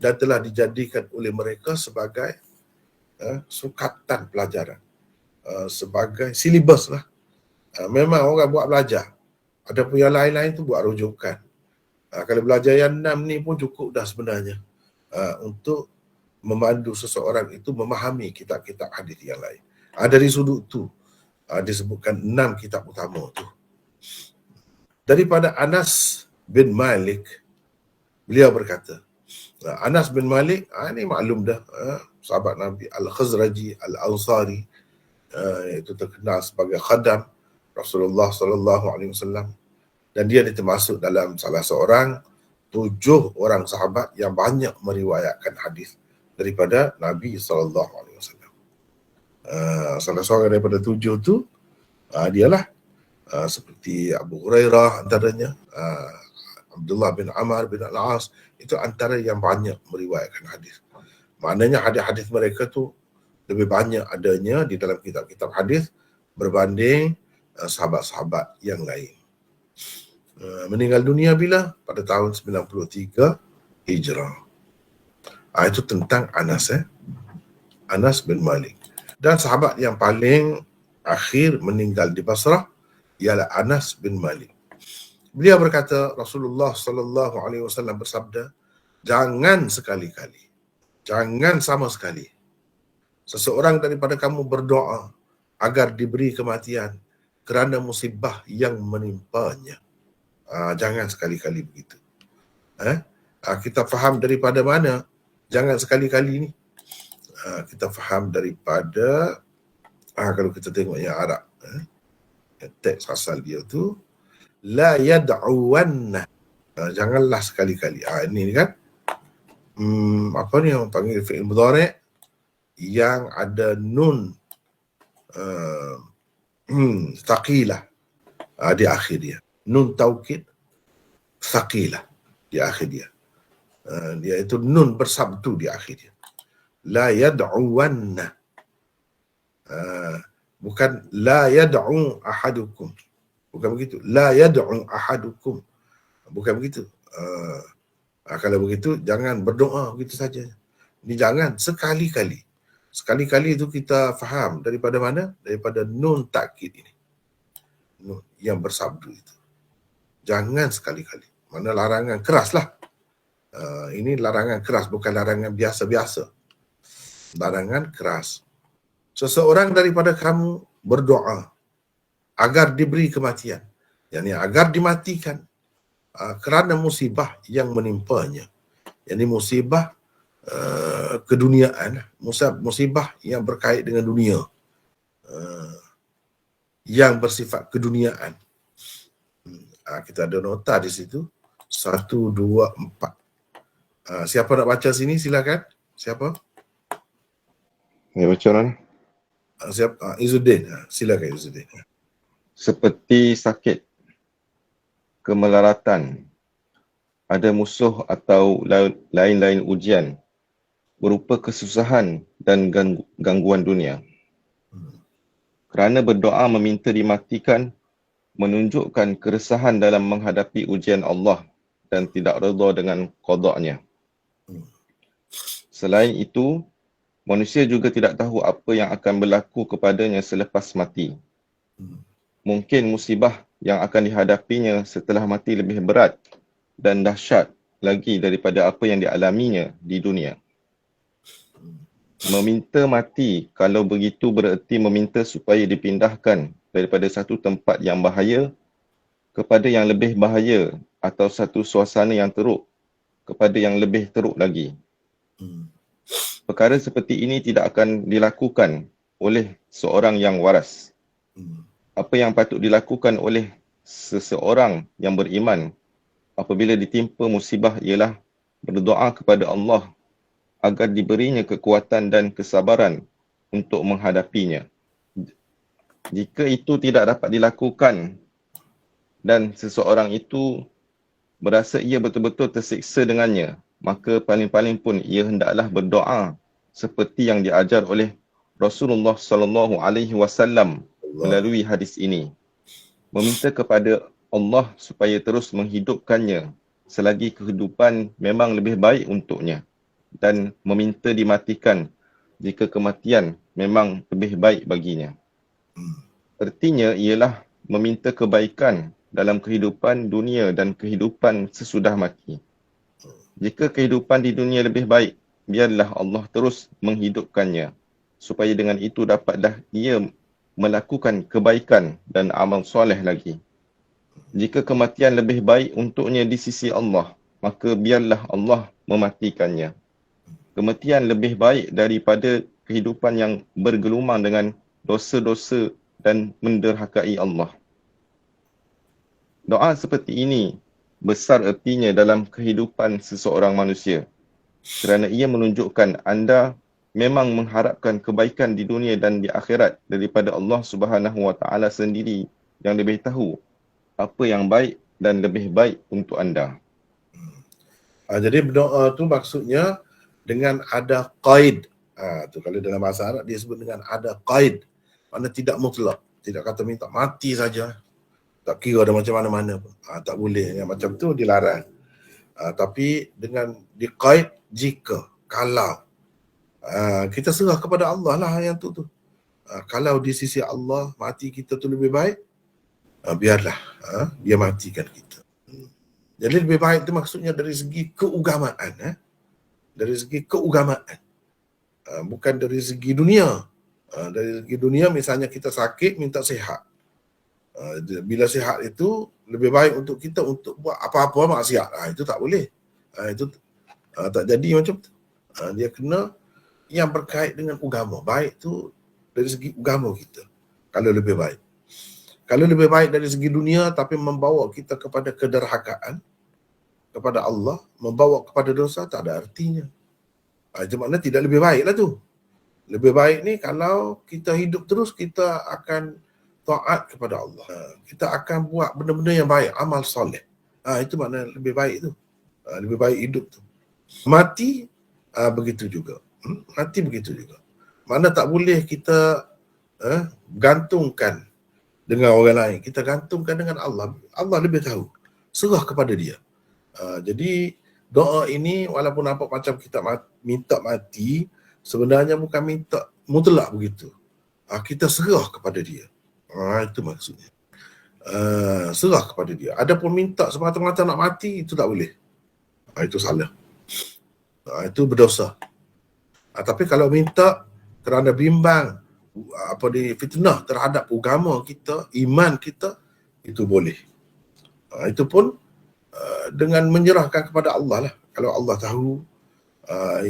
dan telah dijadikan oleh mereka sebagai sukatan pelajaran, sebagai silibus lah. Memang orang buat belajar. Adapun yang lain-lain tu buat rujukan. Kalau belajar yang 6 ni pun cukup dah sebenarnya untuk memandu seseorang itu memahami kitab-kitab hadis yang lain. Dari sudut tu disebutkan 6 kitab utama tu. Daripada Anas bin Malik, beliau berkata, Anas bin Malik, ini maklum dah, sahabat Nabi Al-Khazraji Al-Ansari, itu terkenal sebagai khadam Rasulullah sallallahu alaihi wasallam, dan dia termasuk dalam salah seorang 7 orang sahabat yang banyak meriwayatkan hadis daripada Nabi sallallahu alaihi wasallam. Salah seorang daripada 7 tu dialah seperti Abu Hurairah antaranya, Abdullah bin Amr bin Al-As, itu antara yang banyak meriwayatkan hadis. Maknanya hadis-hadis mereka tu lebih banyak adanya di dalam kitab-kitab hadis berbanding sahabat-sahabat yang lain. Meninggal dunia bila? Pada tahun 93 Hijrah. Itu tentang Anas, Anas bin Malik. Dan sahabat yang paling akhir meninggal di Basrah ialah Anas bin Malik. Beliau berkata, Rasulullah sallallahu alaihi wasallam bersabda, jangan sekali-kali, jangan sama sekali seseorang daripada kamu berdoa agar diberi kematian kerana musibah yang menimpanya. Jangan sekali-kali begitu. Kita faham daripada mana jangan sekali-kali ni? Kita faham daripada kalau kita tengok yang Arab, teks asal dia tu, la yad'uwanna, janganlah sekali-kali. Ini kan apa ni orang panggil fi'il mudhari' yang ada nun thaqilah di akhir dia, nun taukid thaqilah di akhir dia. Dia itu nun bersabdu di akhir dia. La yad'uwanna, bukan la yad'u ahadukum, bukan begitu. La yad'u ahadukum, bukan begitu. Kalau begitu jangan berdoa begitu saja. Ini jangan sekali-kali. Sekali-kali itu kita faham daripada mana? Daripada nun takkid ini, nun yang bersabdu itu. Jangan sekali-kali. Mana larangan keras lah. Ini larangan keras, bukan larangan biasa-biasa. Larangan keras. Seseorang daripada kamu berdoa agar diberi kematian, yakni agar dimatikan kerana musibah yang menimpanya. Yakni musibah keduniaan, musibah yang berkait dengan dunia, yang bersifat keduniaan. Kita ada nota di situ, 1, 2, 4. Siapa nak baca sini silakan. Siapa? Saya baca orang. Siapa? Izzuddin. Silakan Izzuddin. Seperti sakit, kemelaratan, ada musuh atau lain-lain ujian, berupa kesusahan dan gangguan dunia. Kerana berdoa meminta dimatikan, menunjukkan keresahan dalam menghadapi ujian Allah dan tidak redha dengan qada'nya. Selain itu, manusia juga tidak tahu apa yang akan berlaku kepadanya selepas mati. Mungkin musibah yang akan dihadapinya setelah mati lebih berat dan dahsyat lagi daripada apa yang dialaminya di dunia. Meminta mati kalau begitu bererti meminta supaya dipindahkan daripada satu tempat yang bahaya kepada yang lebih bahaya atau satu suasana yang teruk kepada yang lebih teruk lagi. Perkara seperti ini tidak akan dilakukan oleh seorang yang waras. Apa yang patut dilakukan oleh seseorang yang beriman apabila ditimpa musibah ialah berdoa kepada Allah agar diberinya kekuatan dan kesabaran untuk menghadapinya. Jika itu tidak dapat dilakukan dan seseorang itu berasa ia betul-betul tersiksa dengannya, maka paling-paling pun ia hendaklah berdoa seperti yang diajar oleh Rasulullah sallallahu alaihi wasallam melalui hadis ini. Meminta kepada Allah supaya terus menghidupkannya selagi kehidupan memang lebih baik untuknya, dan meminta dimatikan jika kematian memang lebih baik baginya. Artinya ialah meminta kebaikan dalam kehidupan dunia dan kehidupan sesudah mati. Jika kehidupan di dunia lebih baik, biarlah Allah terus menghidupkannya, supaya dengan itu dapatlah ia melakukan kebaikan dan amal soleh lagi. Jika kematian lebih baik untuknya di sisi Allah, maka biarlah Allah mematikannya. Kematian lebih baik daripada kehidupan yang bergelumang dengan dosa-dosa dan menderhakai Allah. Doa seperti ini besar ertinya dalam kehidupan seseorang manusia, kerana ia menunjukkan anda memang mengharapkan kebaikan di dunia dan di akhirat daripada Allah Subhanahu Wa Taala sendiri yang lebih tahu apa yang baik dan lebih baik untuk anda. Jadi berdoa tu maksudnya dengan ada qaid. Tu kalau dalam bahasa Arab dia sebut dengan ada qaid. Makna tidak mutlak. Tidak kata minta mati saja. Tak kira ada macam mana-mana pun. Tak boleh. Yang macam tu dilarang. Tapi dengan diqaid jika, kalau. Kita serah kepada Allah lah yang tu. Kalau di sisi Allah mati kita tu lebih baik, biarlah dia matikan kita. Jadi lebih baik tu maksudnya dari segi keugamaan. Dari segi keugamaan. Bukan dari segi dunia. Dari segi dunia misalnya kita sakit minta sihat. Bila sihat itu lebih baik untuk kita untuk buat apa-apa maksiat. Itu tak boleh. Itu tak jadi macam tu. Dia kena yang berkait dengan agama. Baik tu dari segi agama kita. Kalau lebih baik. Kalau lebih baik dari segi dunia tapi membawa kita kepada kederhakaan kepada Allah, membawa kepada dosa, tak ada artinya. Itu makna tidak lebih baik lah tu. Lebih baik ni kalau kita hidup terus kita akan taat kepada Allah. Kita akan buat benda-benda yang baik, amal soleh. Itu makna lebih baik tu. Lebih baik hidup tu. Mati begitu juga. Mati begitu juga. Mana tak boleh kita gantungkan dengan orang lain. Kita gantungkan dengan Allah. Allah lebih tahu. Serah kepada dia. Jadi doa ini walaupun nampak macam kita minta mati, sebenarnya bukan minta mutlak begitu. Kita serah kepada dia. Itu maksudnya. Serah kepada dia. Adapun minta semata-mata nak mati, itu tak boleh. Itu salah. Itu berdosa. Tapi kalau minta kerana bimbang, fitnah terhadap agama kita, iman kita, itu boleh. Itu pun dengan menyerahkan kepada Allah lah. Kalau Allah tahu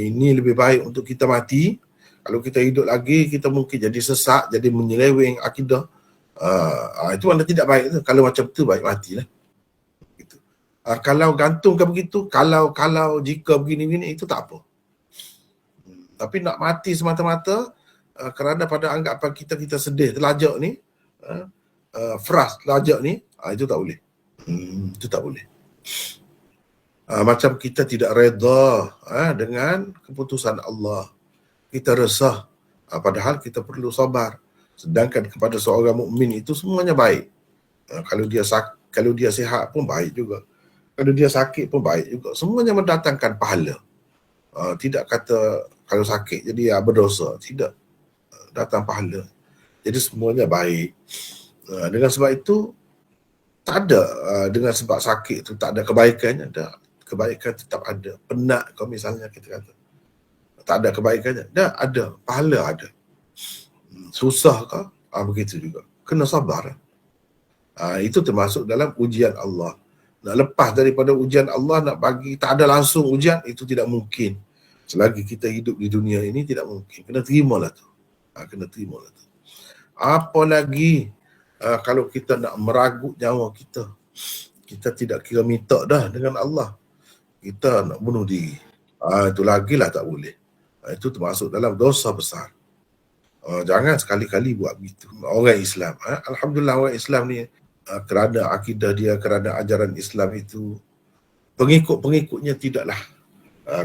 ini lebih baik untuk kita mati, kalau kita hidup lagi, kita mungkin jadi sesat, jadi menyeleweng akidah. Itu anda tidak baik tu. Kalau macam tu baik matilah. Gitu. Kalau gantungkan begitu, kalau jika begini-begini, itu tak apa. Tapi nak mati semata-mata kerana pada anggapan kita sedih, terlajak ni, fras terlajak ni, itu tak boleh. Itu tak boleh. Macam kita tidak reda dengan keputusan Allah. Kita resah, padahal kita perlu sabar. Sedangkan kepada seorang mukmin itu semuanya baik. Kalau dia sihat pun baik juga. Kalau dia sakit pun baik juga. Semuanya mendatangkan pahala. Tidak kata kalau sakit jadi berdosa. Tidak. Datang pahala. Jadi semuanya baik. Dengan sebab itu tak ada dengan sebab sakit itu tak ada kebaikannya. Ada. Kebaikan tetap ada. Penat kalau misalnya kita kata. Tak ada kebaikannya. Ada. Pahala ada. Susah ke? Begitu juga. Kena sabar. Itu termasuk dalam ujian Allah. Nak lepas daripada ujian Allah, nak bagi tak ada langsung ujian, itu tidak mungkin. Selagi kita hidup di dunia ini tidak mungkin. Kena terimalah tu. Kena terimalah tu. Apalagi Kalau kita nak meragut nyawa kita, kita tidak kira minta dah dengan Allah. Kita nak bunuh diri. Itu lagilah tak boleh. Itu termasuk dalam dosa besar. Jangan sekali-kali buat begitu. Orang Islam, alhamdulillah orang Islam ni kerana akidah dia, kerana ajaran Islam itu, pengikut-pengikutnya tidaklah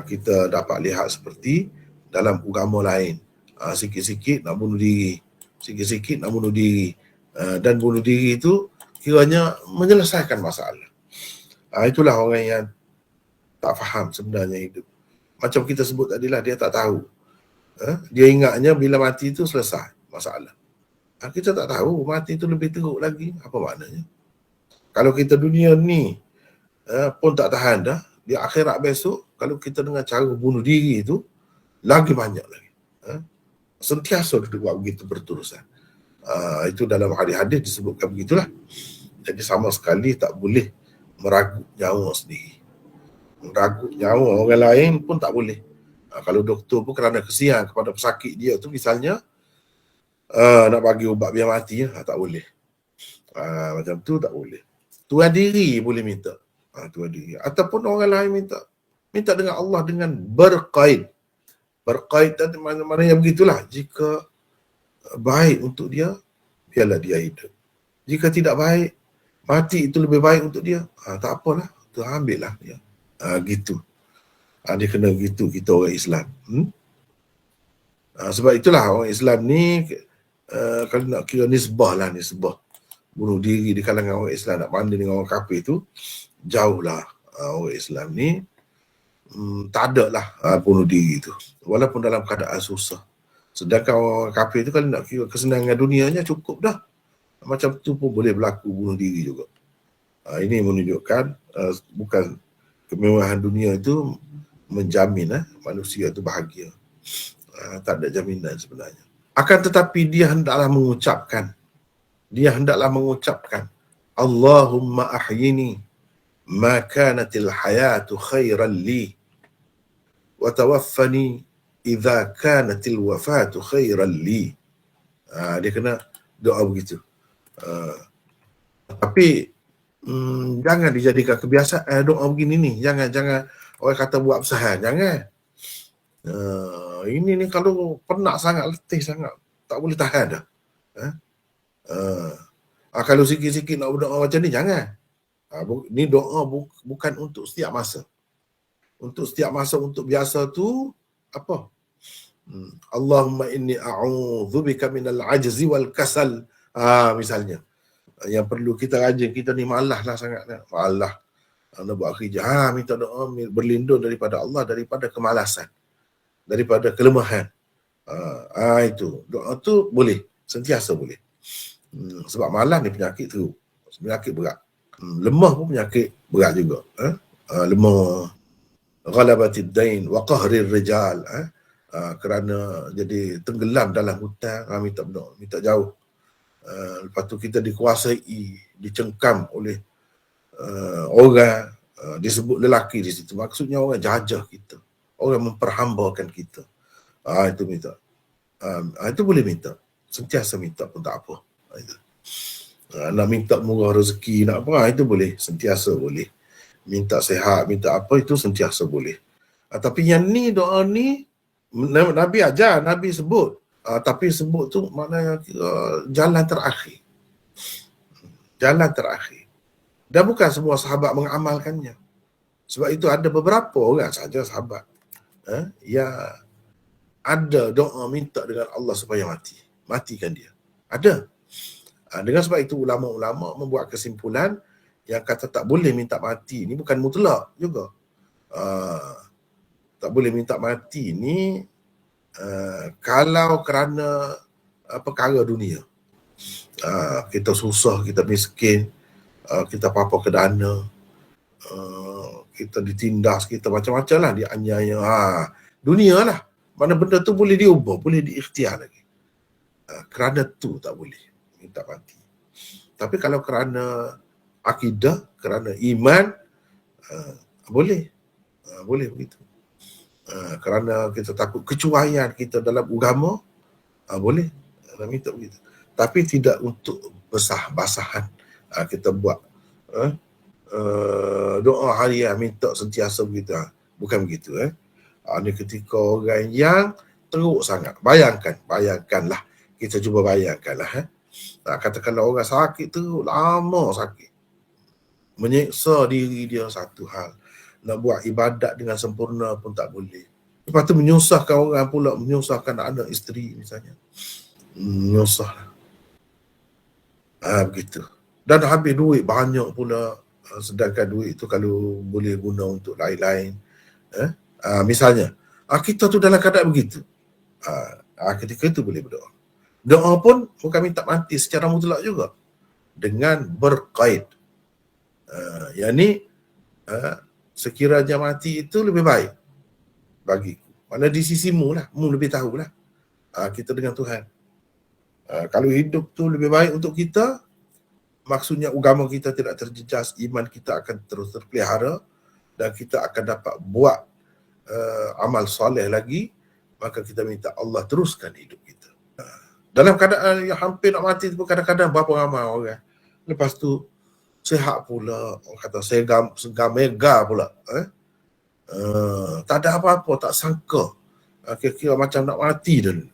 kita dapat lihat seperti dalam agama lain. Sikit-sikit nak bunuh diri, sikit-sikit nak bunuh diri, dan bunuh diri itu kiranya menyelesaikan masalah. Itulah orang yang tak faham sebenarnya hidup. Macam kita sebut tadilah, dia tak tahu. Dia ingatnya bila mati itu selesai masalah. Kita tak tahu mati itu lebih teruk lagi. Apa maknanya? Kalau kita dunia ni pun tak tahan dah, di akhirat besok, kalau kita dengan cara bunuh diri itu, lagi banyak lagi. Sentiasa kita buat begitu berterusan. Itu dalam hadis-hadis disebutkan begitulah. Jadi sama sekali tak boleh meragut nyawa sendiri. Meragut nyawa orang lain pun tak boleh. Kalau doktor pun kerana kesian kepada pesakit dia tu, misalnya nak bagi ubat biar mati, tak boleh. Macam tu tak boleh. Tuan diri boleh minta. Tuan diri. Ataupun orang lain minta dengan Allah dengan berkait. Berkait tadi mana-mana yang begitulah. Jika baik untuk dia, biarlah dia hidup. Jika tidak baik, mati itu lebih baik untuk dia, tak apalah, tu ambillah dia. Gitu. Dia kena gitu kita orang Islam. Sebab itulah orang Islam ni kalau nak kira nisbah bunuh diri di kalangan orang Islam, nak banding dengan orang kafir tu jauh lah. Orang Islam ni tak ada lah bunuh diri tu, walaupun dalam keadaan susah. Sedangkan orang kafir tu kalau nak kira kesenangan dunianya cukup dah, macam tu pun boleh berlaku bunuh diri juga. Ini menunjukkan bukan kemewahan dunia itu menjamin manusia itu bahagia. Tak ada jaminan sebenarnya. Akan tetapi dia hendaklah mengucapkan Allahumma ahyini ma kanatil hayatu khairan li wa tawaffani idza kanatil wafatu khairan li. Dia kena doa begitu. Tapi jangan dijadikan kebiasaan doa begini ni. Jangan orang kata buat besaran, jangan. Ini ni kalau penat sangat, letih sangat, tak boleh tahan dah. Kalau sikit-sikit nak berdoa macam ni, jangan. Ni doa bukan untuk setiap masa. Untuk setiap masa, untuk biasa tu apa? Allahumma inni a'udzubika minal ajzi wal kasal. Misalnya. Yang perlu kita rajin, kita ni malas lah sangat. Malas. Nak buat kerja. Minta doa berlindung daripada Allah, daripada kemalasan, daripada kelemahan. Itu. Doa tu boleh. Sentiasa boleh. Sebab malas ni penyakit teruk. Penyakit berat. Lemah pun penyakit berat juga. Lemah. Ghalabatid dain wa qahrir rijal. Kerana jadi tenggelam dalam hutan. Minta berdoa, minta jauh. Lepas tu kita dikuasai, dicengkam oleh orang, disebut lelaki di situ. Maksudnya orang jajah kita. Orang memperhambakan kita. Itu minta. Itu boleh minta. Sentiasa minta pun tak apa. Nak minta murah rezeki, nak apa, itu boleh. Sentiasa boleh. Minta sihat, minta apa, itu sentiasa boleh. Tapi yang ni, doa ni, Nabi ajar, Nabi sebut. Tapi sebut tu maknanya jalan terakhir. Jalan terakhir. Dan bukan semua sahabat mengamalkannya. Sebab itu ada beberapa orang saja sahabat yang ada doa minta dengan Allah supaya matikan dia. Ada. Dengan sebab itu ulama-ulama membuat kesimpulan yang kata tak boleh minta mati ni bukan mutlak juga. Tak boleh minta mati ni kalau kerana perkara dunia. Kita susah, kita miskin, kita apa-apa ke dana, kita ditindas, kita macam-macam lah, dianiaya. Dunia lah. Mana benda tu boleh diubah, boleh diikhtiar lagi. Kerana tu tak boleh minta mati. Tapi kalau kerana akidah, kerana iman, boleh. Boleh begitu. Kerana kita takut kecuaian kita dalam agama, boleh nak minta begitu. Tapi tidak untuk basahan kita buat doa harian minta sentiasa begitu. Bukan begitu. Ini ketika orang yang teruk sangat. Bayangkanlah. Kita cuba bayangkanlah. Katakanlah orang sakit tu lama sakit. Menyeksa diri dia satu hal. Nak buat ibadat dengan sempurna pun tak boleh. Lepas tu menyusahkan orang pula, menyusahkan anak isteri misalnya. Menyusah. Begitu. Dan habis duit banyak pula. Sedangkan duit tu kalau boleh guna untuk lain-lain. Misalnya, kita tu dalam keadaan begitu. Ketika itu boleh berdoa. Doa pun bukan minta mati secara mutlak juga. Dengan berkait. Yang ni, sekiranya mati itu lebih baik bagiku. Mana di sisimu lah, mu lebih tahulah. Kita dengan Tuhan. Kalau hidup tu lebih baik untuk kita, maksudnya agama kita tidak terjejas, iman kita akan terus terpelihara dan kita akan dapat buat amal soleh lagi, maka kita minta Allah teruskan hidup kita. Dalam keadaan yang hampir nak mati tu kadang-kadang berapa ramai orang. Lepas tu sihat pula, orang kata segam mega pula. Tak ada apa-apa, tak sangka. Kira-kira macam nak mati dulu.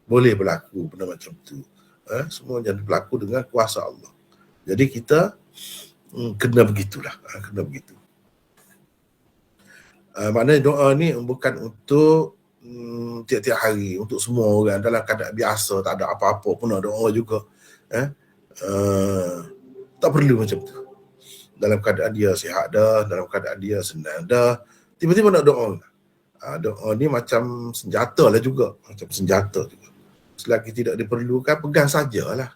Boleh berlaku benda macam tu. Semua jadi berlaku dengan kuasa Allah. Jadi kita kena begitulah. Kena begitu. Maknanya doa ni bukan untuk tiap-tiap hari, untuk semua orang dalam keadaan biasa, tak ada apa-apa pun nak doa juga. Tak perlu macam tu. Dalam keadaan dia sihat dah, dalam keadaan dia senang dah, tiba-tiba nak doa. Doa ni macam senjata lah juga. Macam senjata juga. Selagi tidak diperlukan, pegang sajalah.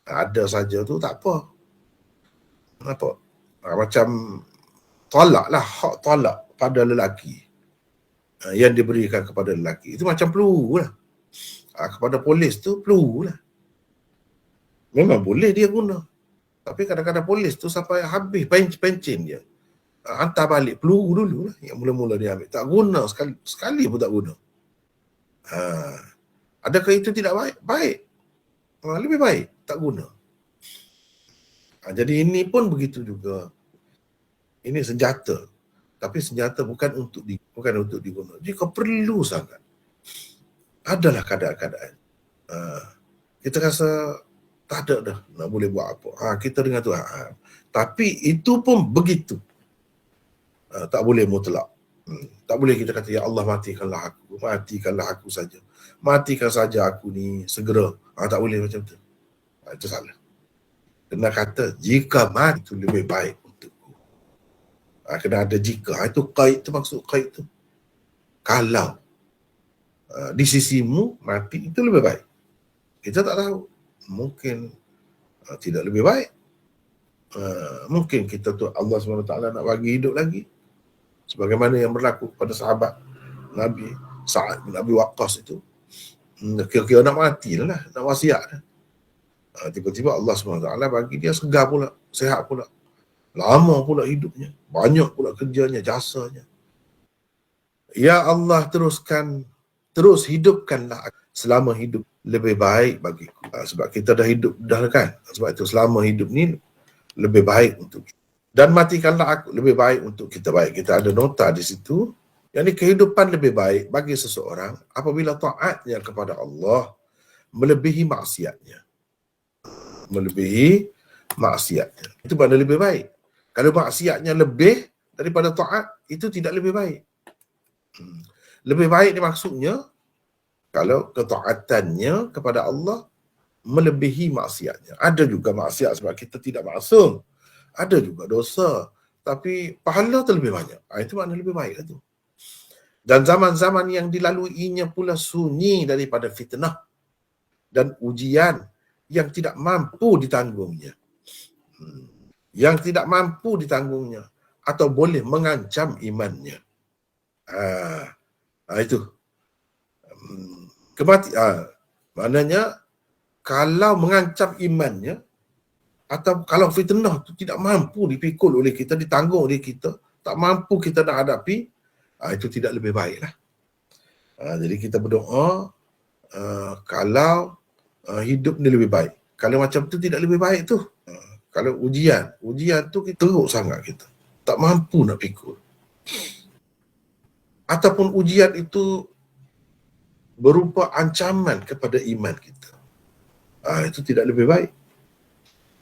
Ada saja tu tak apa. Apa? Macam tolak lah, hak tolak pada lelaki yang diberikan kepada lelaki. Itu macam peluru lah. Kepada polis tu peluru lah. Memang boleh dia guna. Tapi kadang-kadang polis tu sampai habis pencin dia. Hantar balik peluru dulu lah. Yang mula-mula dia ambil. Tak guna sekali pun tak guna. Adakah itu tidak baik? Baik. Lebih baik tak guna. Jadi ini pun begitu juga. Ini senjata. Tapi senjata bukan untuk digunakan. Jika perlu sangat. Adalah keadaan-keadaan. Kita rasa tak ada dah nak boleh buat apa. Kita dengan Tuhan. Tapi itu pun begitu. Tak boleh mutlak. Tak boleh kita kata, ya Allah matikanlah aku. Matikanlah aku saja. Matikan saja aku ni segera. Tak boleh macam tu. Itu salah. Kena kata, jika mati itu lebih baik untukku. Kena ada jika. Itu kait tu, maksud kait tu. Kalau di sisimu mati itu lebih baik. Kita tak tahu. Mungkin tidak lebih baik. Mungkin kita tu Allah SWT nak bagi hidup lagi. Sebagaimana yang berlaku kepada sahabat Nabi Sa'ad bin Abi Waqqas itu. Kira-kira nak mati lah, nak wasiat dah. Tiba-tiba Allah SWT bagi dia segar pula, sehat pula. Lama pula hidupnya, banyak pula kerjanya, jasanya. Ya Allah terus hidupkanlah selama hidup lebih baik bagiku. Sebab kita dah hidup dah kan. Sebab itu selama hidup ni lebih baik untuk kita. Dan matikanlah aku lebih baik untuk kita. Baik, kita ada nota di situ. Yang ini kehidupan lebih baik bagi seseorang apabila taatnya kepada Allah melebihi maksiatnya. Melebihi maksiatnya. Itu makna lebih baik. Kalau maksiatnya lebih daripada taat, itu tidak lebih baik. Lebih baik ni maksudnya kalau ketaatannya kepada Allah melebihi maksiatnya. Ada juga maksiat sebab kita tidak maksum. Ada juga dosa. Tapi pahala tu lebih banyak. Itu makna lebih baik lah tu. Dan zaman-zaman yang dilaluinya pula sunyi daripada fitnah dan ujian yang tidak mampu ditanggungnya. Yang tidak mampu ditanggungnya atau boleh mengancam imannya. Itu. Maknanya kalau mengancam imannya atau kalau fitnah itu tidak mampu dipikul oleh kita, ditanggung oleh kita, tak mampu kita nak hadapi, itu tidak lebih baik lah. Jadi kita berdoa kalau hidup ni lebih baik. Kalau macam tu tidak lebih baik tu. Kalau ujian tu kita teruk sangat kita. Tak mampu nak pikul. Ataupun ujian itu berupa ancaman kepada iman kita. Itu tidak lebih baik.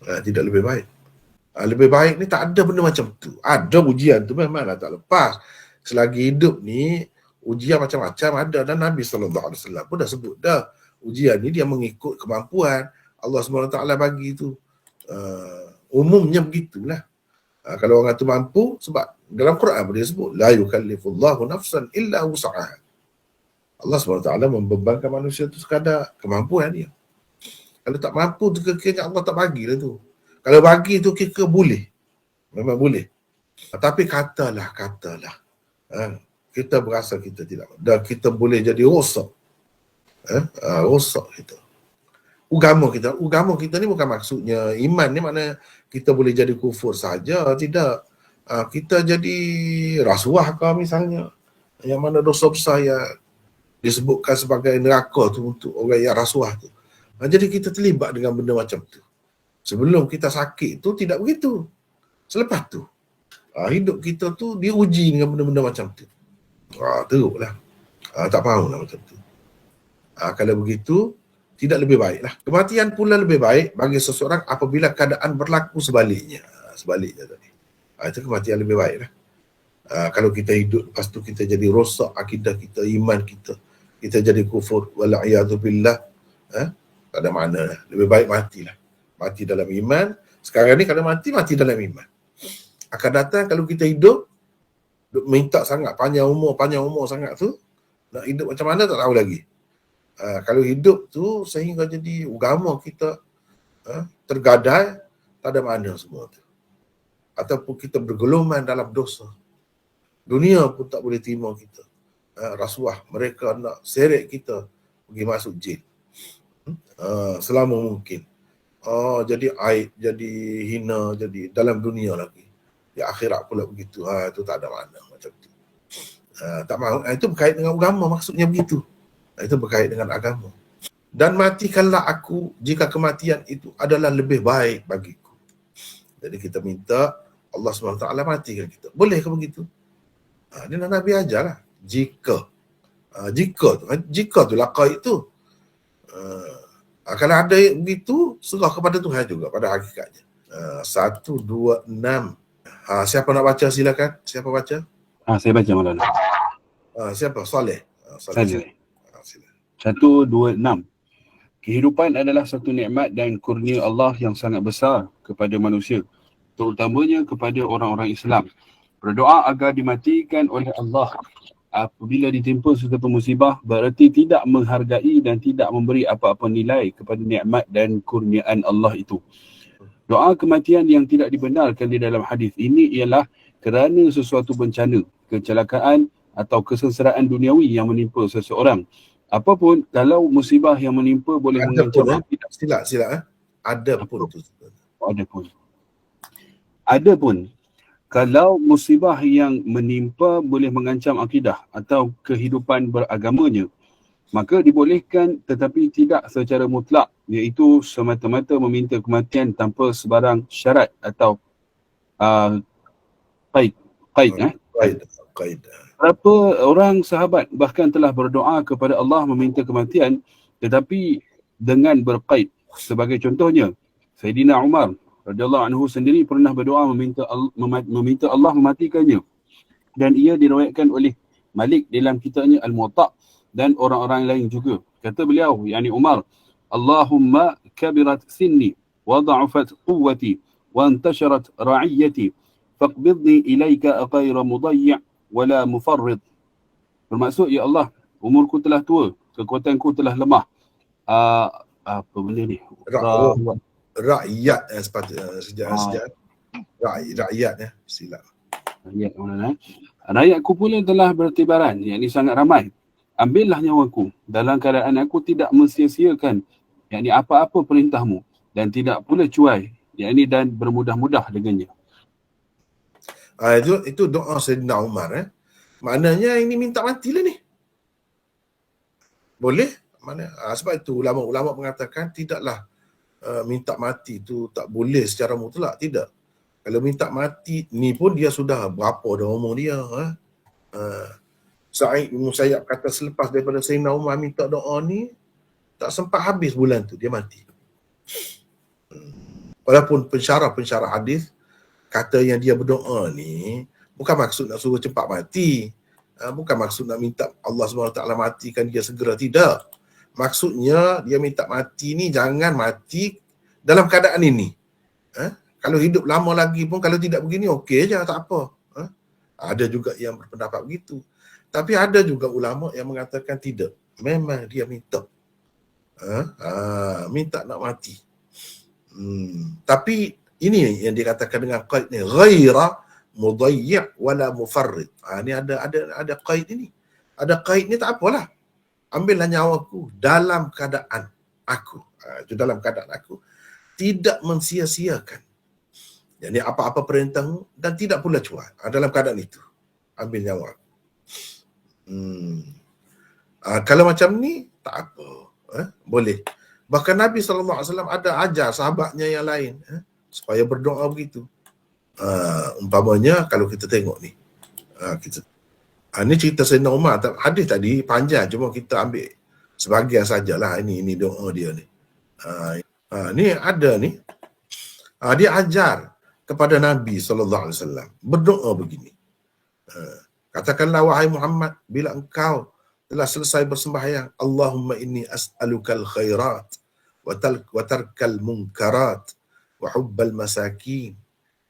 Tidak lebih baik. Lebih baik ni tak ada benda macam tu. Ada ujian tu memanglah tak lepas. Selagi hidup ni ujian macam-macam ada, dan Nabi SAW pun dah sebut dah. Ujian ni dia mengikut kemampuan. Allah SWT bagi tu. Umumnya begitulah. Kalau orang tu mampu, sebab dalam Quran pun dia sebut la yukallifullahu nafsan illa wus'aha. Allah SWT membebankan manusia tu sekadar kemampuan dia. Kalau tak mampu tu kira Allah tak bagilah tu. Kalau bagi tu kira boleh. Memang boleh. Tapi katalah. Kita berasa kita tidak. Dan kita boleh jadi rosak. Rosak kita. Agama kita ni bukan maksudnya iman ni makna kita boleh jadi kufur saja. Tidak. Kita jadi rasuah ke misalnya. Yang mana dosa besar yang disebutkan sebagai neraka tu untuk orang yang rasuah tu. Jadi kita terlibat dengan benda macam tu. Sebelum kita sakit tu tidak begitu. Selepas tu hidup kita tu diuji dengan benda-benda macam tu. Teruklah. Tak mahulah macam tu. Kalau begitu tidak lebih baik lah. Kematian pula lebih baik bagi seseorang apabila keadaan berlaku sebaliknya. Sebaliknya tadi. Itu kematian lebih baik lah. Kalau kita hidup, lepas tu kita jadi rosak akidah kita, iman kita. Kita jadi kufur. Wala'iyadzubillah. Tak ada makna lah. Lebih baik matilah. Mati dalam iman. Sekarang ni kalau mati dalam iman. Akan datang kalau kita hidup, minta sangat, panjang umur sangat tu, nak hidup macam mana tak tahu lagi. Kalau hidup tu sehingga jadi agama kita tergadai, tak ada makna semua tu. Ataupun kita bergeluman dalam dosa. Dunia pun tak boleh terima kita. Rasuah, mereka nak seret kita pergi masuk jin. Selama mungkin. Jadi aib, jadi hina, jadi dalam dunia lagi. Di akhirat pula begitu. Itu tak ada makna macam tu. Tak mahu. Itu berkait dengan agama, maksudnya begitu. Itu berkait dengan agama. Dan matikanlah aku jika kematian itu adalah lebih baik bagiku. Jadi kita minta Allah SWT matikan kita. Boleh ke begitu? Ini Nabi ajarlah. Jika tu laqai itu. Kalau ada begitu, serah kepada Tuhan juga pada hakikatnya. 1, 2, 6. Siapa nak baca silakan. Siapa baca? Saya baca Maulana. Siapa? Saleh. Saya. 1, 2, 6. Kehidupan adalah satu nikmat dan kurnia Allah yang sangat besar kepada manusia, terutamanya kepada orang-orang Islam. Berdoa agar dimatikan oleh Allah apabila ditimpa suatu musibah berarti tidak menghargai dan tidak memberi apa-apa nilai kepada nikmat dan kurniaan Allah itu. Doa kematian yang tidak dibenarkan di dalam hadis ini ialah kerana sesuatu bencana, kecelakaan atau kesengsaraan duniawi yang menimpa seseorang. Apapun, kalau musibah yang menimpa boleh mengancam akidah. Sila. Adapun, kalau musibah yang menimpa boleh mengancam akidah atau kehidupan beragamanya, maka dibolehkan tetapi tidak secara mutlak, iaitu semata-mata meminta kematian tanpa sebarang syarat atau qaid. Berapa orang sahabat bahkan telah berdoa kepada Allah meminta kematian tetapi dengan berqaid. Sebagai contohnya, Sayyidina Umar radhiyallahu anhu sendiri pernah berdoa meminta Allah mematikannya, dan ia diriwayatkan oleh Malik dalam kitabnya Al-Muwatta dan orang-orang lain juga. Kata beliau, yakni Umar, Allahumma kabirat sinni wa da'ufat quwwati wa intasharat ra'iyyati faqbidni ilaika ghayra mudayyi' wala mufarrid. Bermaksud, ya Allah, umurku telah tua, kekuatanku telah lemah. Apa benda ni? Rakyat sejak rakyat silap. Rakyatku pula telah bertibaran, yakni sangat ramai. Ambillah nyawaku dalam keadaan aku tidak mensia-siakan yakni apa-apa perintahmu dan tidak pula cuai, yakni dan bermudah-mudah dengannya. Itu doa Sayyidina Umar. Maknanya ini minta matilah ni. Boleh? Sebab itu ulama-ulama mengatakan tidaklah minta mati tu tak boleh secara mutlak, tidak. Kalau minta mati ni pun dia sudah berapa dah umur dia. Sa'id bin Musayyab kata selepas daripada Sayyidina Umar minta doa ni, tak sempat habis bulan tu dia mati. Walaupun pensyarah hadis kata yang dia berdoa ni bukan maksud nak suruh cepat mati, bukan maksud nak minta Allah SWT matikan dia segera, tidak. Maksudnya dia minta mati ni jangan mati dalam keadaan ini. Kalau hidup lama lagi pun kalau tidak begini okey je, tak apa. Ada juga yang berpendapat begitu. Tapi ada juga ulama yang mengatakan tidak. Memang dia minta. Minta nak mati. Tapi ini yang dikatakan dengan qaid ni, ghaira mudayyi' wala mufarrid. Ni ada qaid ini. Ada qaid ni tak apalah. Ambillah nyawaku dalam keadaan aku. Itu dalam keadaan aku. Tidak mensia-siakan. Jadi apa-apa perintahmu dan tidak pula cuak. Dalam keadaan itu. Ambil nyawa aku. Kalau macam ni, tak apa. Boleh. Bahkan Nabi SAW ada ajar sahabatnya yang lain supaya berdoa begitu. Umpamanya kalau kita tengok ni. Ini cerita Sayyidina Umar. Hadis tadi panjang, cuma kita ambil sebahagian sajalah. Ini doa dia ni. Ni ada ni. Dia ajar kepada Nabi SAW berdoa begini. Katakanlah wahai Muhammad, bila engkau telah selesai bersembahyang, Allahumma inni as'alukal khairat wa tarkal munkarat wa hubbal masakin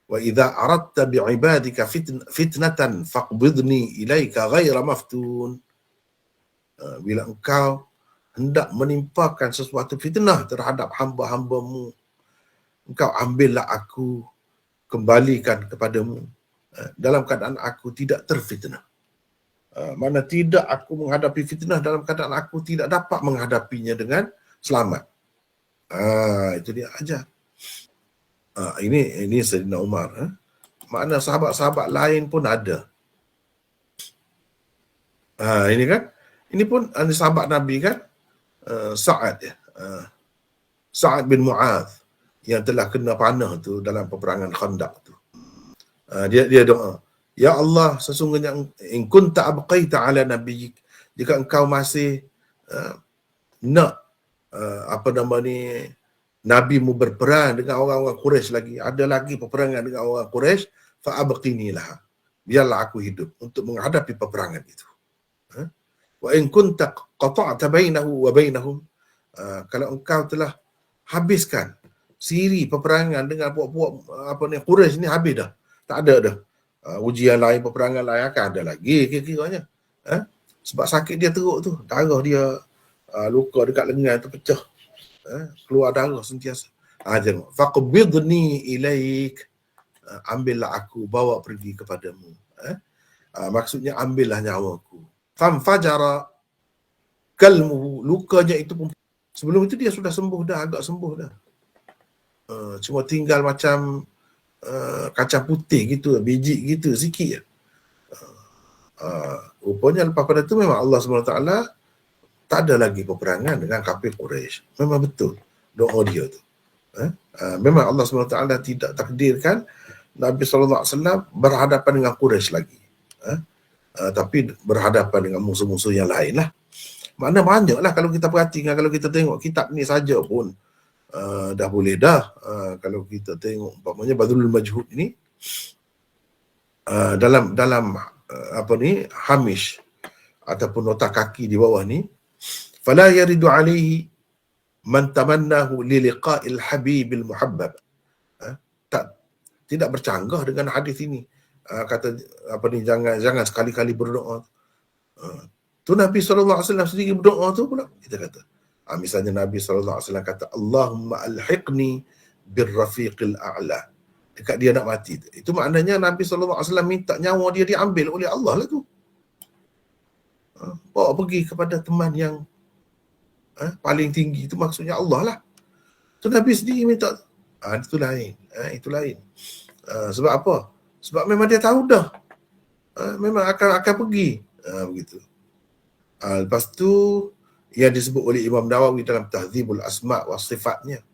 wa idza aradta bi'ibadika fitnatan faqbidni ilaika ghaira maftun. Bila engkau hendak menimpakan sesuatu fitnah terhadap hamba-hambamu, engkau ambillah aku, kembalikan kepadamu dalam keadaan aku tidak terfitnah. Mana tidak aku menghadapi fitnah dalam keadaan aku tidak dapat menghadapinya dengan selamat. Itu dia ajar. Ini Sayyidina Umar. Makna sahabat-sahabat lain pun ada. Ini kan, ini pun sahabat Nabi kan, Sa'ad Sa'ad bin Mu'adh yang telah kena panah tu dalam peperangan Khandaq tu. Dia doa, ya Allah, sesungguhnya in kunta abqaita ala nabiyyik, jika engkau masih nak nabimu berperang dengan orang-orang Quraisy lagi, ada lagi peperangan dengan orang Quraisy, fa abqini laha, biarlah aku hidup untuk menghadapi peperangan itu. Wa in kunta qata'ta bainahu wa bainahum, kalau engkau telah habiskan siri peperangan dengan puak-puak Quraisy ni, habis dah. Tak ada dah. Ujian lain, peperangan lain akan ada lagi kira-kiranya. Sebab sakit dia teruk tu. Darah dia, luka dekat lengan tu pecah. Keluar darah sentiasa. Jangan. Faqbidni ilaik. Ambillah aku, bawa pergi kepadamu. Maksudnya ambillah nyawaku. Famfajara kalmuhu. Lukanya itu pun. Sebelum itu dia sudah sembuh dah, agak sembuh dah. Cuma tinggal macam kacang putih gitu, biji gitu, sikit je. Rupanya lepas pada tu memang Allah SWT tak ada lagi peperangan dengan kafir Quraisy. Memang betul doa dia tu. Memang Allah SWT tidak takdirkan Nabi SAW berhadapan dengan Quraisy lagi. Tapi berhadapan dengan musuh-musuh yang lain lah. Makna banyak lah kalau kita perhatikan, kalau kita tengok kitab ni saja pun dah boleh dah. Kalau kita tengok umpamanya Badrul Majhud ini, dalam hamish ataupun nota kaki di bawah ni, fala yaridu alaihi man tamannahu li liqa'il habibil muhabbab. Tidak bercanggah dengan hadis ini. Kata jangan sekali-kali berdoa. Tu Nabi SAW sendiri berdoa tu pula kita kata. Misalnya Nabi SAW kata, Allahumma alhiqni birrafiqil a'la. Dekat dia nak mati. Itu maknanya Nabi SAW minta nyawa dia diambil oleh Allah lah tu. Bawa pergi kepada teman yang paling tinggi. Itu maksudnya Allah lah. Itu Nabi sendiri minta. Itu lain. Itu lain. Sebab apa? Sebab memang dia tahu dah. Memang akan pergi. Begitu. Lepas tu, yang disebut oleh Imam Nawawi dalam Tahdzibul Asma' wa Sifatnya.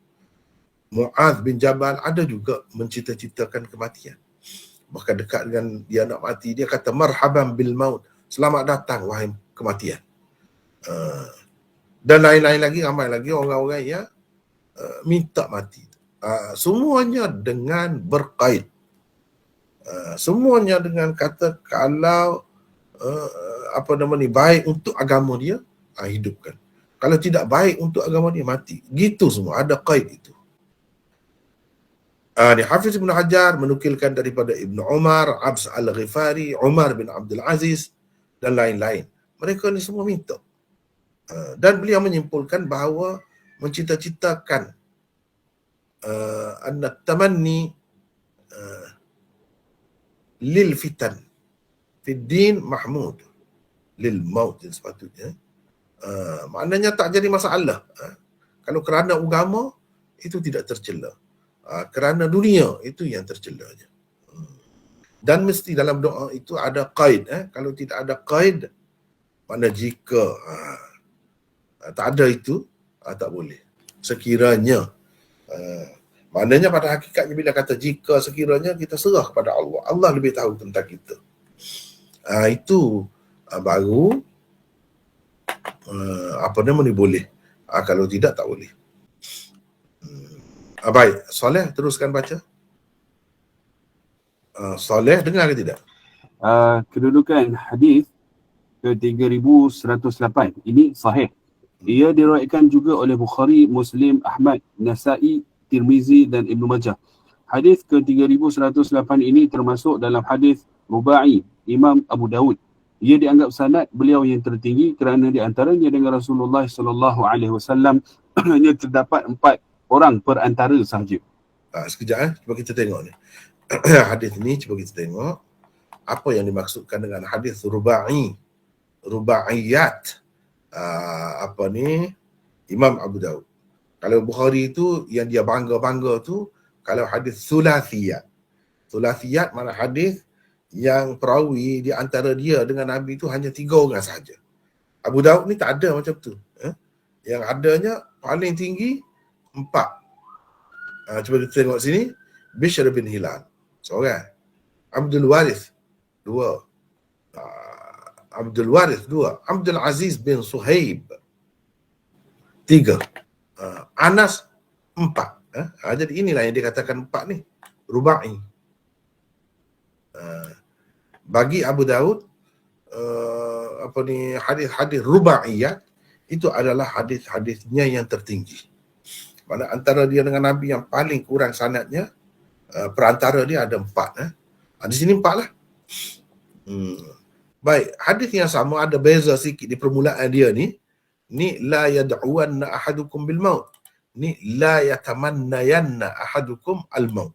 Mu'adz bin Jabal ada juga mencita-citakan kematian. Bahkan dekat dengan dia nak mati, dia kata marhaban bil maut, selamat datang wahai kematian. Dan lain-lain lagi, ramai lagi orang-orang yang minta mati. Semuanya dengan berkait. Semuanya dengan kata kalau baik untuk agama dia, hidupkan. Kalau tidak baik untuk agama dia, mati. Gitu semua, ada kait itu. Ni Hafiz Ibn Hajar menukilkan daripada Ibn Umar, Abs al-Ghifari, Umar bin Abdul Aziz dan lain-lain. Mereka ni semua minta. Dan beliau menyimpulkan bahawa mencita-citakan anna tamanni lil fitan fid din mahmud lil maut sepatutnya. Maknanya tak jadi masalah. Kalau kerana agama itu tidak tercela. Kerana dunia itu yang tercelanya. Dan mesti dalam doa itu ada qaid. Kalau tidak ada qaid, mana jika tak ada itu, tak boleh. Sekiranya. Maknanya pada hakikatnya bila kata jika sekiranya, kita serah kepada Allah. Allah lebih tahu tentang kita. Itu baru boleh. Kalau tidak, tak boleh. Baik, Soleh teruskan baca. Soleh dengar ke tidak? Kedudukan hadis ke-3108 ini sahih. Ia diriwayatkan juga oleh Bukhari, Muslim, Ahmad, Nasa'i, Tirmizi dan Ibnu Majah. Hadis ke-3108 ini termasuk dalam hadis Rubai Imam Abu Daud. Ia dianggap sanad beliau yang tertinggi kerana di antaranya dengan Rasulullah sallallahu alaihi wasallam hanya terdapat 4 orang per antara sahaja. Sekejap cuba kita tengok ni. Hadis ni cuba kita tengok apa yang dimaksudkan dengan hadis rubai. Rubaiyat. Imam Abu Daud. Kalau Bukhari itu yang dia bangga-bangga tu, kalau hadis sulathiyat. Sulathiyat mana hadis yang perawi di antara dia dengan Nabi itu hanya 3 orang sahaja. Abu Daud ni tak ada macam tu. Yang adanya paling tinggi 4. Cuba kita tengok sini. Bishr bin Hilal, seorang. Abdul Warith, 2. Abdul Warith, 2. Abdul Aziz bin Suhaib, 3. Anas, 4. Jadi inilah yang dikatakan 4 ni. Rubai. Bagi Abu Daud, hadis-hadis rubaiyat itu adalah hadis-hadisnya yang tertinggi. Mana antara dia dengan Nabi yang paling kurang sanadnya, perantara dia ada 4. Di sini 4 lah. Baik, hadis yang sama ada beza sikit di permulaan dia ni. Ni la yad'uwanna ahadukum bil maut. Ni la yatamannayanna ahadukum al maut.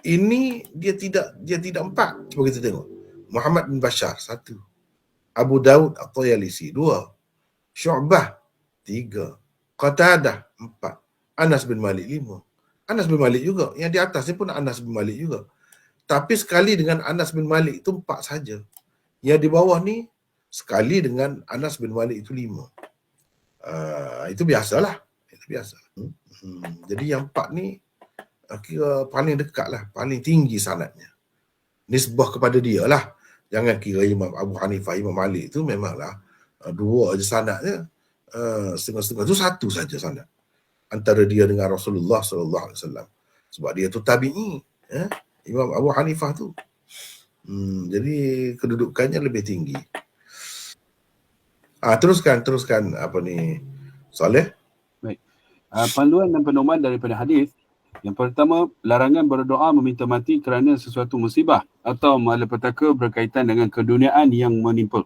Ini dia tidak 4. Cuba kita tengok. Muhammad bin Bashar, 1. Abu Daud At-Tayalisi, 2. Syu'bah, 3. Qatadah, 4. Anas bin Malik, 5. Anas bin Malik juga. Yang di atas ni pun Anas bin Malik juga. Tapi sekali dengan Anas bin Malik itu 4 saja. Yang di bawah ni sekali dengan Anas bin Malik itu 5. Itu biasalah. Itu biasa. Jadi yang 4 ni kira paling dekat lah. Paling tinggi sanadnya. Nisbah kepada dia lah. Jangan kira Imam Abu Hanifah, Imam Malik itu memanglah 2 je sanadnya. Setengah-setengah tu 1 saja sanad antara dia dengan Rasulullah sallallahu alaihi wasallam. Sebab dia tu tabi'i, Imam Abu Hanifah tu. Jadi kedudukannya lebih tinggi. Teruskan Soleh. Baik. Panduan dan pedoman daripada hadis. Yang pertama, larangan berdoa meminta mati kerana sesuatu musibah atau malapetaka berkaitan dengan keduniaan yang menimpa.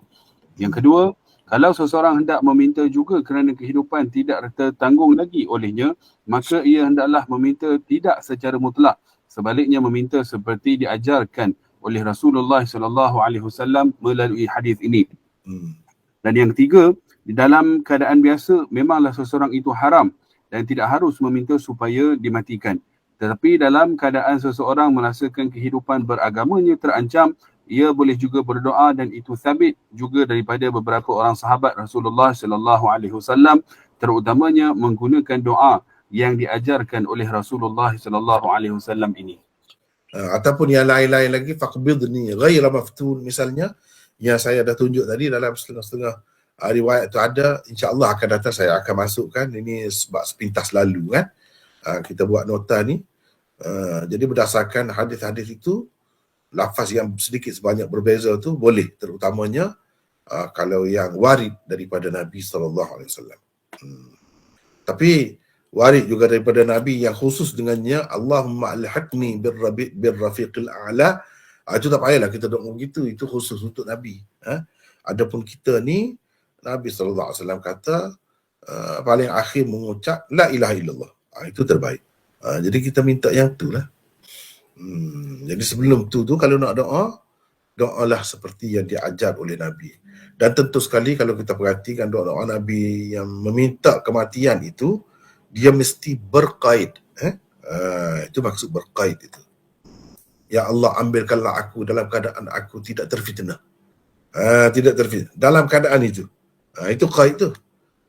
Yang kedua, kalau seseorang hendak meminta juga kerana kehidupan tidak tertanggung lagi olehnya, maka ia hendaklah meminta tidak secara mutlak. Sebaliknya meminta seperti diajarkan oleh Rasulullah SAW melalui hadis ini. Dan yang ketiga, di dalam keadaan biasa memanglah seseorang itu haram dan tidak harus meminta supaya dimatikan. Tetapi dalam keadaan seseorang merasakan kehidupan beragamanya terancam, ia boleh juga berdoa dan itu sabit juga daripada beberapa orang sahabat Rasulullah SAW, terutamanya menggunakan doa yang diajarkan oleh Rasulullah sallallahu alaihi wasallam ini. Ataupun yang lain-lain lagi, faqbidni ghaira maftun, misalnya yang saya dah tunjuk tadi dalam setengah-setengah riwayat tu ada, insya-Allah akan datang saya akan masukkan. Ini sebab sepintas lalu kan, kita buat nota ni. Jadi berdasarkan hadis-hadis itu, lafaz yang sedikit sebanyak berbeza tu boleh, terutamanya kalau yang warid daripada Nabi sallallahu alaihi wasallam. Tapi warid juga daripada Nabi yang khusus dengannya, Allahumma alhaqni birrafiqil a'la, itu tak payahlah kita doa begitu, itu khusus untuk Nabi. Adapun kita ni, Nabi sallallahu alaihi wasallam kata paling akhir mengucap la ilaha illallah, itu terbaik. Jadi kita minta yang itulah. Jadi sebelum tu kalau nak doa, doalah seperti yang diajar oleh Nabi. Dan tentu sekali kalau kita perhatikan doa-doa Nabi yang meminta kematian itu, dia mesti berkait. Itu maksud berkait itu. Ya Allah, ambilkanlah aku dalam keadaan aku tidak terfitnah. Tidak terfitnah. Dalam keadaan itu. Itu kait tu.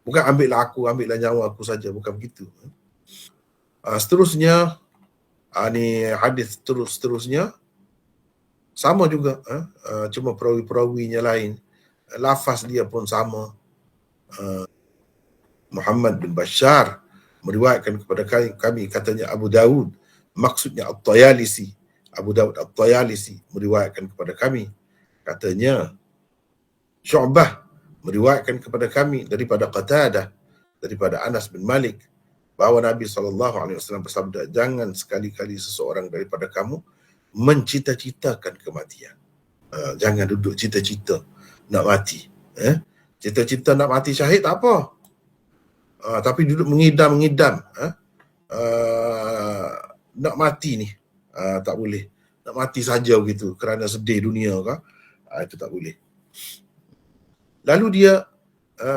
Bukan ambillah aku, ambillah nyawa aku saja. Bukan begitu. Seterusnya, ni hadis seterusnya sama juga. Cuma perawi-perawinya lain. Lafaz dia pun sama. Muhammad bin Bashar meriwayatkan kepada kami, katanya Abu Dawud, maksudnya At-Tayalisi, Abu Dawud At-Tayalisi meriwayatkan kepada kami, katanya Syu'bah meriwayatkan kepada kami daripada Qatadah, daripada Anas bin Malik, bahawa Nabi SAW bersabda, jangan sekali-kali seseorang daripada kamu mencita-citakan kematian. Jangan duduk cita-cita nak mati. Cita-cita nak mati syahid tak apa. Tapi duduk mengidam-ngidam nak mati ni, tak boleh. Nak mati saja begitu kerana sedih dunia ke, itu tak boleh. Lalu dia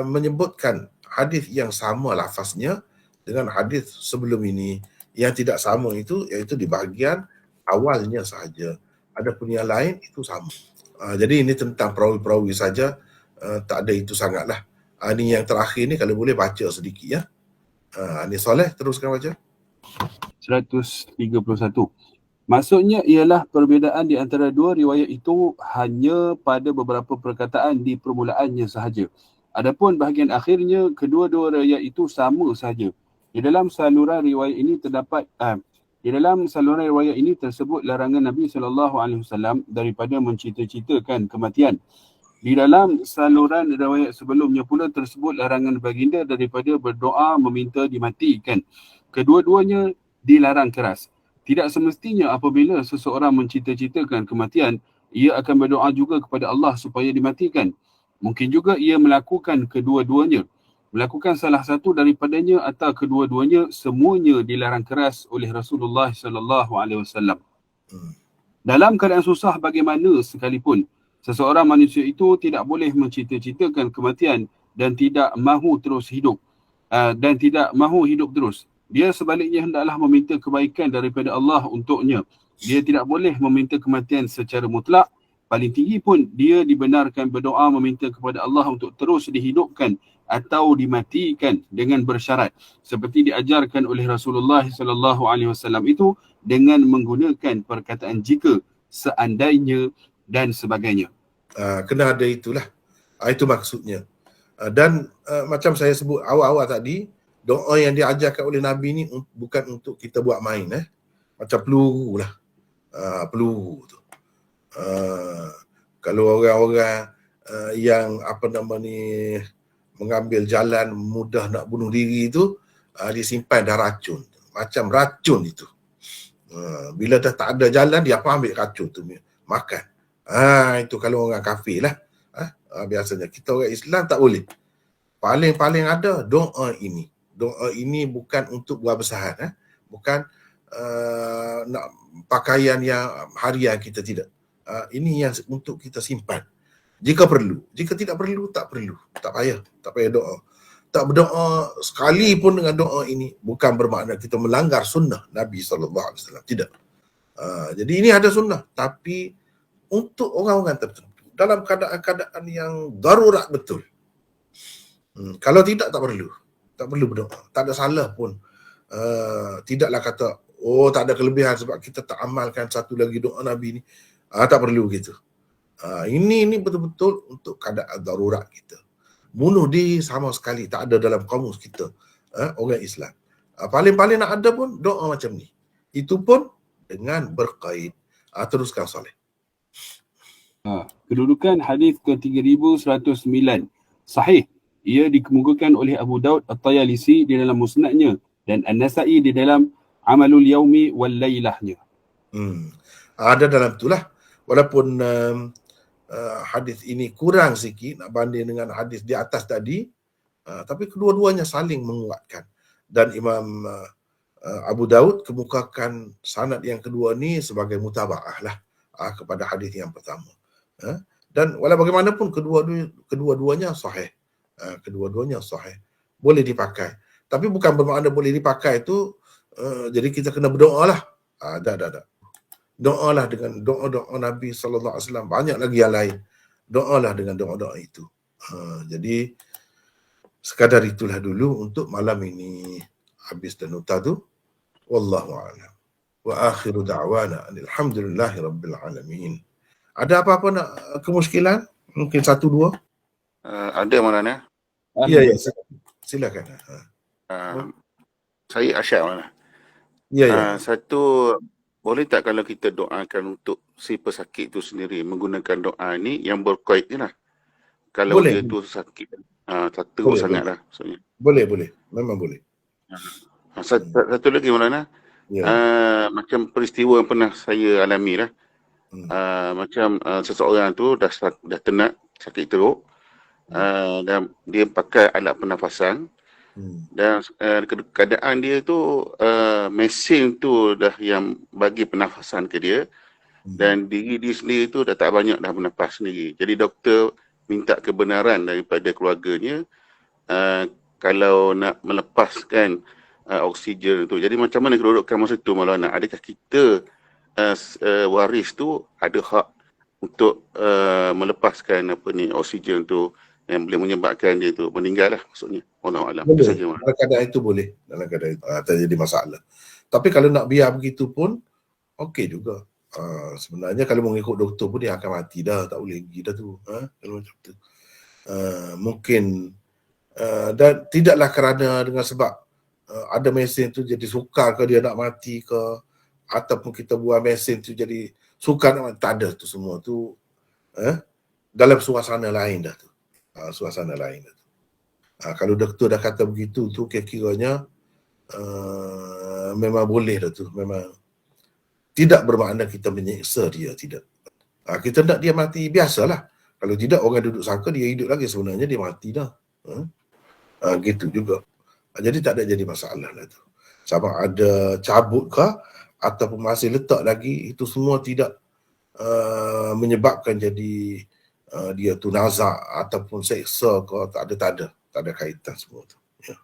menyebutkan hadis yang sama lafaznya dengan hadis sebelum ini. Yang tidak sama itu iaitu di bahagian awalnya sahaja. Adapun yang lain itu sama. Jadi ini tentang perawi-perawi saja, tak ada itu sangatlah. Ini yang terakhir ni kalau boleh baca sedikit ya. Ni Soleh, teruskan baca. 131. Maksudnya ialah perbezaan di antara dua riwayat itu hanya pada beberapa perkataan di permulaannya sahaja. Adapun bahagian akhirnya, kedua-dua riwayat itu sama sahaja. Di dalam saluran riwayat ini tersebut larangan Nabi SAW daripada mencita-citakan kematian. Di dalam saluran riwayat sebelumnya pula tersebut larangan baginda daripada berdoa meminta dimatikan. Kedua-duanya dilarang keras. Tidak semestinya apabila seseorang mencita-citakan kematian, ia akan berdoa juga kepada Allah supaya dimatikan. Mungkin juga ia melakukan kedua-duanya. Melakukan salah satu daripadanya atau kedua-duanya, semuanya dilarang keras oleh Rasulullah SAW. Dalam keadaan susah bagaimana sekalipun, seseorang manusia itu tidak boleh mencita-citakan kematian dan tidak mahu hidup terus. Dia sebaliknya hendaklah meminta kebaikan daripada Allah untuknya. Dia tidak boleh meminta kematian secara mutlak. Paling tinggi pun dia dibenarkan berdoa meminta kepada Allah untuk terus dihidupkan atau dimatikan dengan bersyarat, seperti diajarkan oleh Rasulullah SAW itu dengan menggunakan perkataan jika, seandainya dan sebagainya. Kena ada itulah. Itu maksudnya. Dan macam saya sebut awal-awal tadi, doa yang diajarkan oleh Nabi ni bukan untuk kita buat main. Macam peluru lah. Peluru tu. Kalau orang-orang yang mengambil jalan mudah nak bunuh diri tu, dia simpan dah racun. Macam racun itu. Bila dah tak ada jalan, dia ambil racun tu makan. Itu kalau orang kafir lah. Biasanya kita orang Islam tak boleh. Paling-paling ada doa ini. Doa ini bukan untuk buah besaran. Bukan nak pakaian yang harian kita, tidak. Ini yang untuk kita simpan jika perlu. Jika tidak perlu, tak perlu. Tak payah doa. Tak berdoa sekalipun dengan doa ini bukan bermakna kita melanggar sunnah Nabi SAW. Tidak. Jadi ini ada sunnah, tapi untuk orang-orang tertentu dalam keadaan-keadaan yang darurat betul. Kalau tidak, tak perlu berdoa. Tak ada salah pun tidaklah kata oh tak ada kelebihan sebab kita tak amalkan satu lagi doa Nabi ni. Tak perlu gitu. Ini betul-betul untuk keadaan darurat kita. Bunuh diri sama sekali tak ada dalam kamus kita, orang Islam. Paling-paling nak ada pun doa macam ni. Itu pun dengan berkait. Teruskan Saleh. Kedudukan hadis ke-3109 sahih. Ia dikemukakan oleh Abu Daud At-Tayalisi di dalam musnadnya dan An-Nasa'i di dalam Amalul Yaumi wal Lailahnya. Ada dalam itulah. Walaupun hadis ini kurang sikit nak banding dengan hadis di atas tadi, tapi kedua-duanya saling menguatkan. Dan Imam Abu Daud kemukakan sanad yang kedua ni sebagai mutaba'ah lah kepada hadis yang pertama. Dan walau bagaimanapun kedua-duanya sahih. Kedua-duanya sahih. Boleh dipakai. Tapi bukan bermakna boleh dipakai itu jadi kita kena berdoa lah. Tak. Doalah dengan doa-doa Nabi SAW. Banyak lagi yang lain. Doalah dengan doa-doa itu. Jadi sekadar itulah dulu untuk malam ini. Habis dan nota tu. Wallahu a'lam. Wa akhiru da'wana alhamdulillahi rabbil alamin. Ada apa-apa nak kemusykilan? Mungkin satu dua? Ada Maulana. Ya, silakan. Saya Asyad Maulana. Ya. Satu, boleh tak kalau kita doakan untuk si pesakit itu sendiri menggunakan doa ni yang berkait je lah. Kalau Boleh. dia tu sakit, teruk Boleh, sangat lah maksudnya. Boleh. Memang boleh. Satu lagi Maulana, Ya. macam peristiwa yang pernah saya alami lah. Macam seseorang tu dah tenat, sakit teruk, dan dia pakai alat pernafasan. Dan keadaan dia tu mesin tu dah yang bagi pernafasan ke dia, dan diri dia sendiri tu dah tak banyak dah bernafas sendiri. Jadi doktor minta kebenaran daripada keluarganya kalau nak melepaskan oksigen tu. Jadi macam mana kedudukan masa tu Maulana? Adakah kita waris tu ada hak untuk melepaskan oksigen tu yang boleh menyebabkan dia tu meninggal lah maksudnya. Wallahualam. Boleh. Dalam keadaan itu boleh. Dalam keadaan itu tak jadi masalah. Tapi kalau nak biar begitu pun okey juga. Sebenarnya kalau mengikut doktor pun dia akan mati dah, tak boleh pergi dah tu. Kalau macam tu. Mungkin dan tidaklah kerana dengan sebab ada mesin tu jadi sukar ke dia nak mati ke, ataupun kita buat mesin tu jadi sukar nak mati. Tak ada tu semua tu. Dalam suasana lain dah tu. Suasana lain dah tu. Kalau doktor dah kata begitu tu kira-kiranya memang boleh dah tu. Memang tidak bermakna kita menyeksa dia, tidak. Kita nak dia mati biasalah. Kalau tidak orang duduk sangka dia hidup lagi, sebenarnya dia mati dah. Gitu juga. Jadi tak ada jadi masalah lah tu. Sama ada cabut ke ataupun masih letak lagi, itu semua tidak menyebabkan jadi dia tu nazak ataupun seksa ke, tak ada kaitan semua tu. Ya.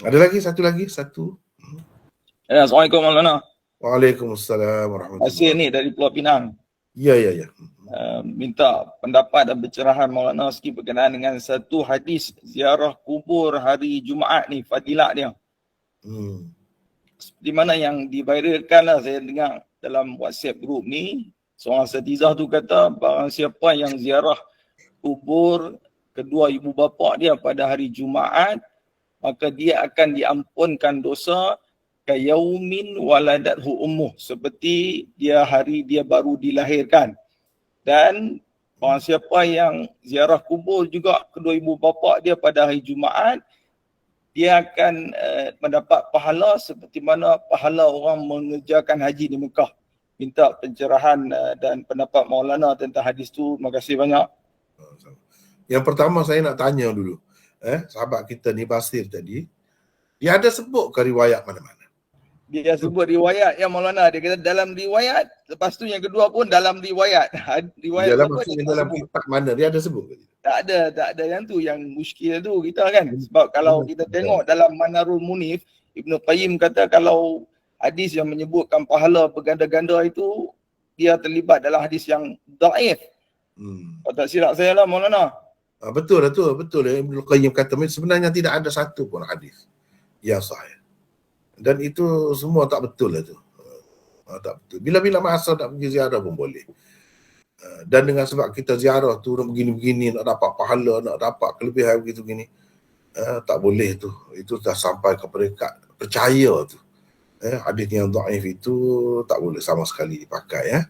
Ada lagi satu. Assalamualaikum Maulana. Waalaikumsalam warahmatullahi Asyik ni dari Pulau Pinang. Ya. Minta pendapat dan pencerahan Maulana sikit berkenaan dengan satu hadis ziarah kubur hari Jumaat ni, fadilat dia. Seperti mana yang diviralkan lah, saya dengar dalam WhatsApp group ni, seorang asatizah tu kata barang siapa yang ziarah kubur kedua ibu bapa dia pada hari Jumaat, maka dia akan diampunkan dosa kayaumin waladathu ummuh, seperti hari dia baru dilahirkan. Dan orang siapa yang ziarah kubur juga kedua ibu bapa dia pada hari Jumaat, dia akan mendapat pahala seperti mana pahala orang mengerjakan haji di Mekah. Minta pencerahan dan pendapat Maulana tentang hadis tu. Terima kasih banyak. Yang pertama saya nak tanya dulu. Sahabat kita ni Basir tadi, dia ada sebut ke riwayat mana-mana? Dia sebut riwayat ya Maulana. Dia kata dalam riwayat, lepas tu yang kedua pun dalam riwayat. Riwayat Dalam apa maksudnya dia dalam sebut. kitab mana? Dia ada sebut ke? Tak ada yang tu yang muskil tu kita kan. Sebab kalau kita tengok dalam Manarul Munif, Ibn Qayyim kata kalau hadis yang menyebutkan pahala berganda-ganda itu, dia terlibat dalam hadis yang daif. Kalau tak silap saya lah Maulana. Betul lah. Ibn Qayyim kata sebenarnya tidak ada satu pun hadis yang sahih. Dan itu semua tak betul lah tu. Tak betul. Bila-bila masa nak pergi ziarah pun boleh. Dan dengan sebab kita ziarah tu begini-begini, nak dapat pahala, nak dapat kelebihan begitu begini, tak boleh tu. Itu dah sampai ke peringkat percaya tu. Hadis yang dhaif itu tak boleh sama sekali dipakai.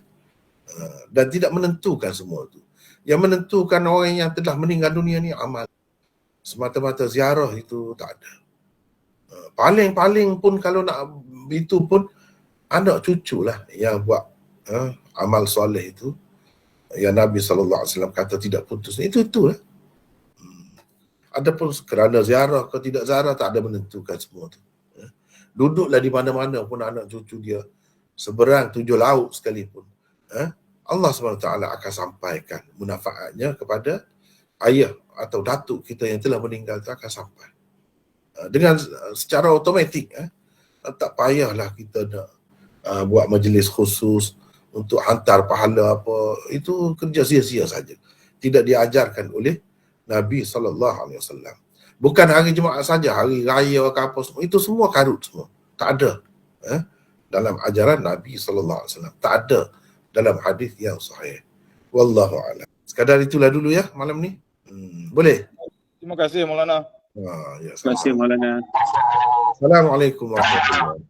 Dan tidak menentukan semua tu. Yang menentukan orang yang telah meninggal dunia ni amal. Semata-mata ziarah itu tak ada. Paling-paling pun kalau nak itu pun anak cucu lah yang buat amal soleh itu yang Nabi SAW kata tidak putus. Itu lah. Adapun kerana ziarah atau tidak ziarah tak ada menentukan semua tu. Duduklah di mana-mana pun anak cucu dia seberang 7 laut sekalipun. Allah SWT akan sampaikan munafaatnya kepada ayah atau datuk kita yang telah meninggal tu akan sampai. Dengan secara automatik, tak payahlah kita nak buat majlis khusus untuk hantar pahala apa. Itu kerja sia-sia saja. Tidak diajarkan oleh Nabi SAW. Bukan hari Jumaat saja, hari raya ke apa semua, itu semua karut semua. Tak ada dalam ajaran Nabi SAW. Tak ada dalam hadis yang sahih. Wallahu a'lam. Sekadar itulah dulu ya malam ni. Boleh? Terima kasih Maulana. Ya, Terima kasih Maulana. Assalamualaikum warahmatullahi wabarakatuh.